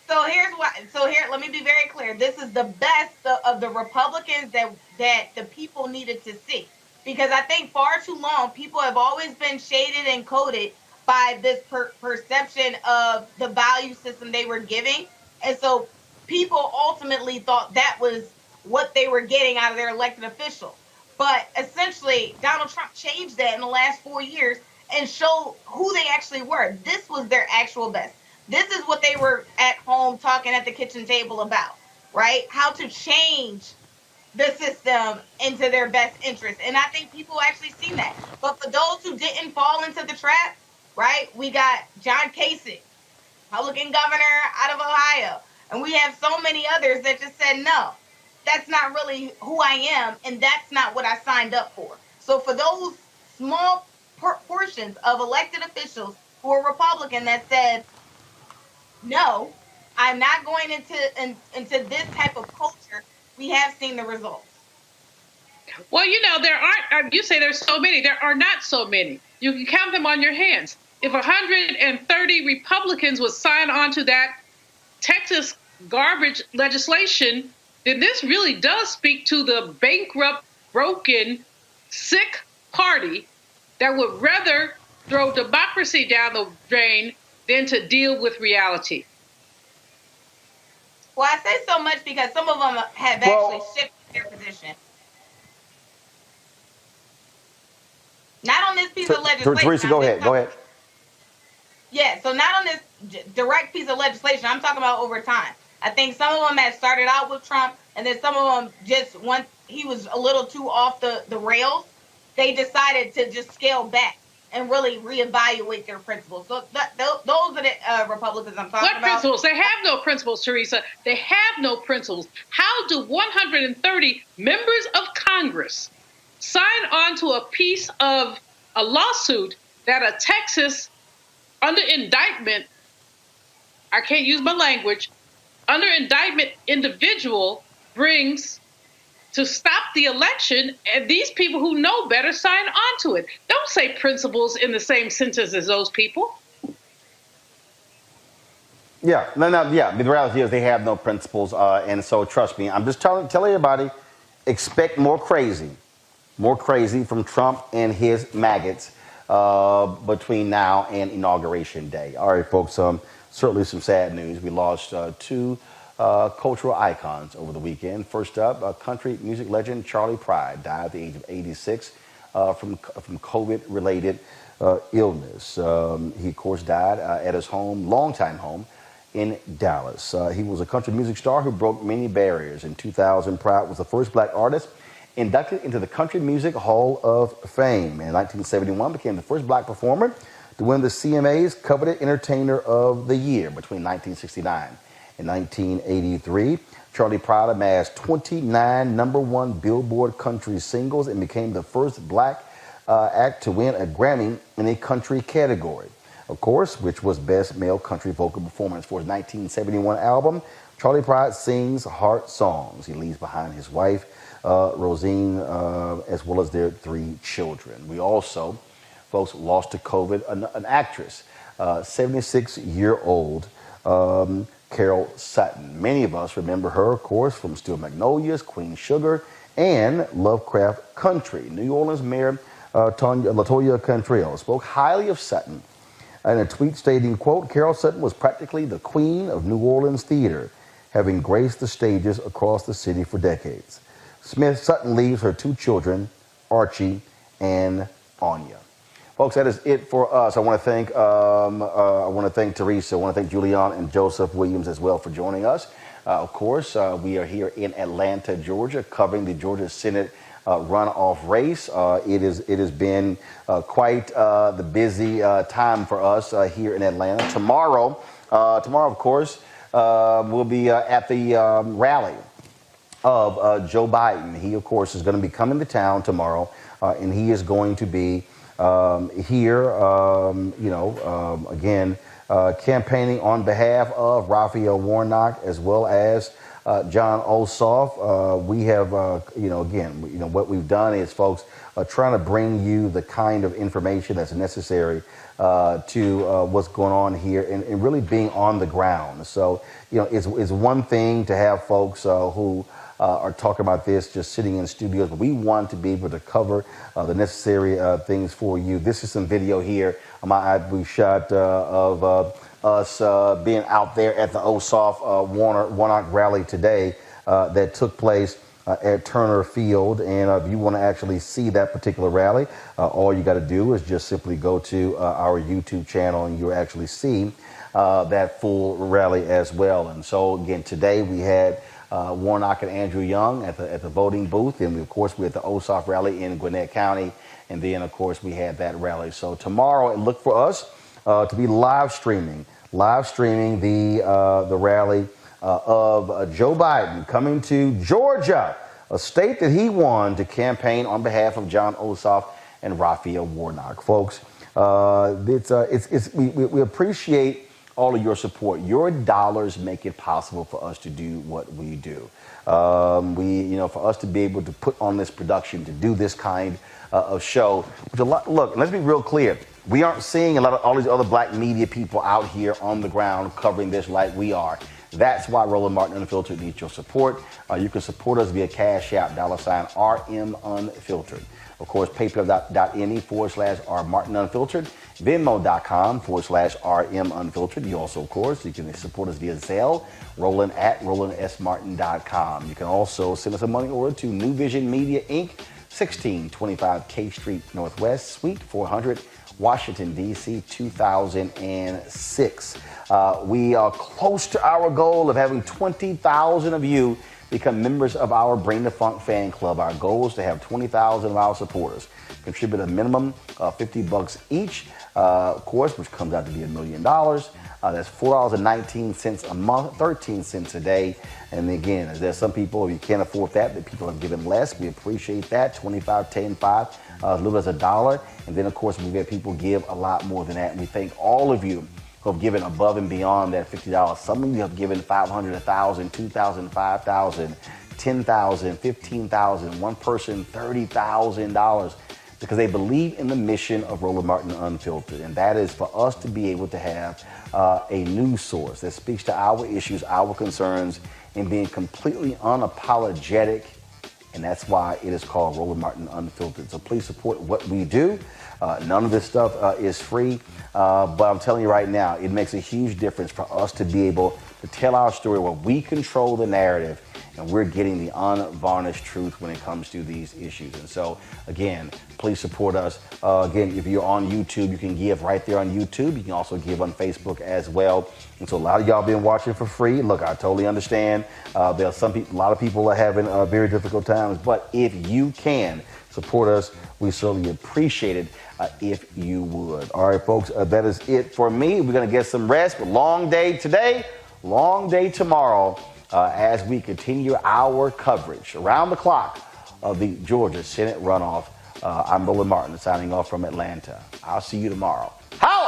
So here's what. So here, let me be very clear. This is the best of the Republicans that the people needed to see, because I think far too long people have always been shaded and coded by this perception of the value system they were giving, and so people ultimately thought that was what they were getting out of their elected official. But essentially, Donald Trump changed that in the last 4 years and showed who they actually were. This was their actual best. This is what they were at home talking at the kitchen table about, right? How to change the system into their best interest. And I think people actually seen that. But for those who didn't fall into the trap, right, we got John Kasich, Republican governor out of Ohio. And we have so many others that just said, no, that's not really who I am. And that's not what I signed up for. So for those small portions of elected officials who are Republican that said, no, I'm not going into this type of culture, we have seen the results. Well, there aren't, you say there's so many. There are not so many. You can count them on your hands. If 130 Republicans would sign on to that Texas garbage legislation, then this really does speak to the bankrupt, broken, sick party that would rather throw democracy down the drain than to deal with reality. Well, I say so much because some of them have actually shifted their position. Not on this piece of legislation. Teresa, go ahead. Yeah, so not on this direct piece of legislation. I'm talking about over time. I think some of them had started out with Trump, and then some of them just, once he was a little too off the rails, they decided to just scale back and really reevaluate their principles. So those are the Republicans I'm talking about. What principles? They have no principles, Teresa. They have no principles. How do 130 members of Congress sign on to a piece of a lawsuit that a Texas under indictment, I can't use my language, under indictment individual brings to stop the election, and these people who know better sign on to it? Don't say principles in the same sentence as those people. Yeah, yeah. The reality is they have no principles, and so trust me, I'm just telling everybody, expect more crazy from Trump and his maggots between now and Inauguration Day. All right, folks. Certainly some sad news. We lost two cultural icons over the weekend. First up, country music legend Charlie Pride died at the age of 86 from COVID-related illness. He, of course, died at his home, longtime home, in Dallas. He was a country music star who broke many barriers. In 2000, Pride was the first black artist inducted into the Country Music Hall of Fame. In 1971, became the first black performer to win the CMA's coveted Entertainer of the Year. Between 1969 and 1983, Charlie Pride amassed 29 #1 Billboard country singles and became the first black act to win a Grammy in a country category, of course, which was Best Male Country Vocal Performance. For his 1971 album, Charlie Pride sings heart songs. He leaves behind his wife, Rosine, as well as their 3 children. We also, folks, lost to COVID an actress, 76-year-old Carol Sutton. Many of us remember her, of course, from Steel Magnolias, Queen Sugar, and Lovecraft Country. New Orleans Mayor LaToya Cantrell spoke highly of Sutton in a tweet stating, quote, "Carol Sutton was practically the queen of New Orleans theater, having graced the stages across the city for decades." Smith Sutton leaves her 2 children, Archie and Anya. Folks, that is it for us. I want to thank Teresa. I want to thank Julian and Joseph Williams as well for joining us. Of course, we are here in Atlanta, Georgia, covering the Georgia Senate runoff race. It has been quite the busy time for us here in Atlanta. Tomorrow, of course, we'll be at the rally of Joe Biden. He, of course, is going to be coming to town tomorrow, and he is going to be here, again, campaigning on behalf of Raphael Warnock as well as John Ossoff. We have, what we've done is, folks, trying to bring you the kind of information that's necessary to what's going on here and really being on the ground. So, it's one thing to have folks who are talking about this just sitting in studios, but we want to be able to cover the necessary things for you. This is some video here we shot of us being out there at the Ossoff Warnock rally today that took place at Turner Field. And if you want to actually see that particular rally, all you got to do is just simply go to our YouTube channel and you'll actually see that full rally as well. And so again, today we had Warnock and Andrew Young at the voting booth, and of course we had the Ossoff rally in Gwinnett County, and then of course we had that rally. So tomorrow, look for us to be live streaming the rally of Joe Biden coming to Georgia, a state that he won, to campaign on behalf of John Ossoff and Raphael Warnock. Folks, we appreciate all of your support. Your dollars make it possible for us to do what we do. For us to be able to put on this production, to do this kind of show. Look, let's be real clear. We aren't seeing all these other black media people out here on the ground covering this like we are. That's why Roland Martin Unfiltered needs your support. You can support us via Cash App, $RM Unfiltered. Of course, paypal.me/RMartinUnfiltered, Venmo.com/RM Unfiltered. You also, of course, you can support us via Zelle, Roland at RolandSMartin.com. You can also send us a money order to New Vision Media, Inc., 1625 K Street Northwest, Suite 400, Washington, D.C., 2006. We are close to our goal of having 20,000 of you become members of our Bring the Funk fan club. Our goal is to have 20,000 of our supporters contribute a minimum of $50 each, of course, which comes out to be $1 million. That's $4.19 a month, 13 cents a day. And again, there's some people, if you can't afford that, but people have given less. We appreciate that. 25, 10, 5, as little as $1. And then, of course, we've had people give a lot more than that. And we thank all of you who have given above and beyond that $50. Some of you have given $500, $1,000, $2,000, $5,000, $10,000, $15,000, one person $30,000, because they believe in the mission of Roland Martin Unfiltered. And that is for us to be able to have a news source that speaks to our issues, our concerns, and being completely unapologetic. And that's why it is called Roland Martin Unfiltered. So please support what we do. None of this stuff is free, but I'm telling you right now, it makes a huge difference for us to be able to tell our story where we control the narrative and we're getting the unvarnished truth when it comes to these issues. And so, again, please support us. Again, if you're on YouTube, you can give right there on YouTube. You can also give on Facebook as well. And so a lot of y'all been watching for free. Look, I totally understand. There are a lot of people are having very difficult times, but if you can support us, we certainly appreciate it if you would. All right, folks, that is it for me. We're going to get some rest, but long day today, long day tomorrow, as we continue our coverage around the clock of the Georgia Senate runoff. I'm Roland Martin signing off from Atlanta. I'll see you tomorrow. How?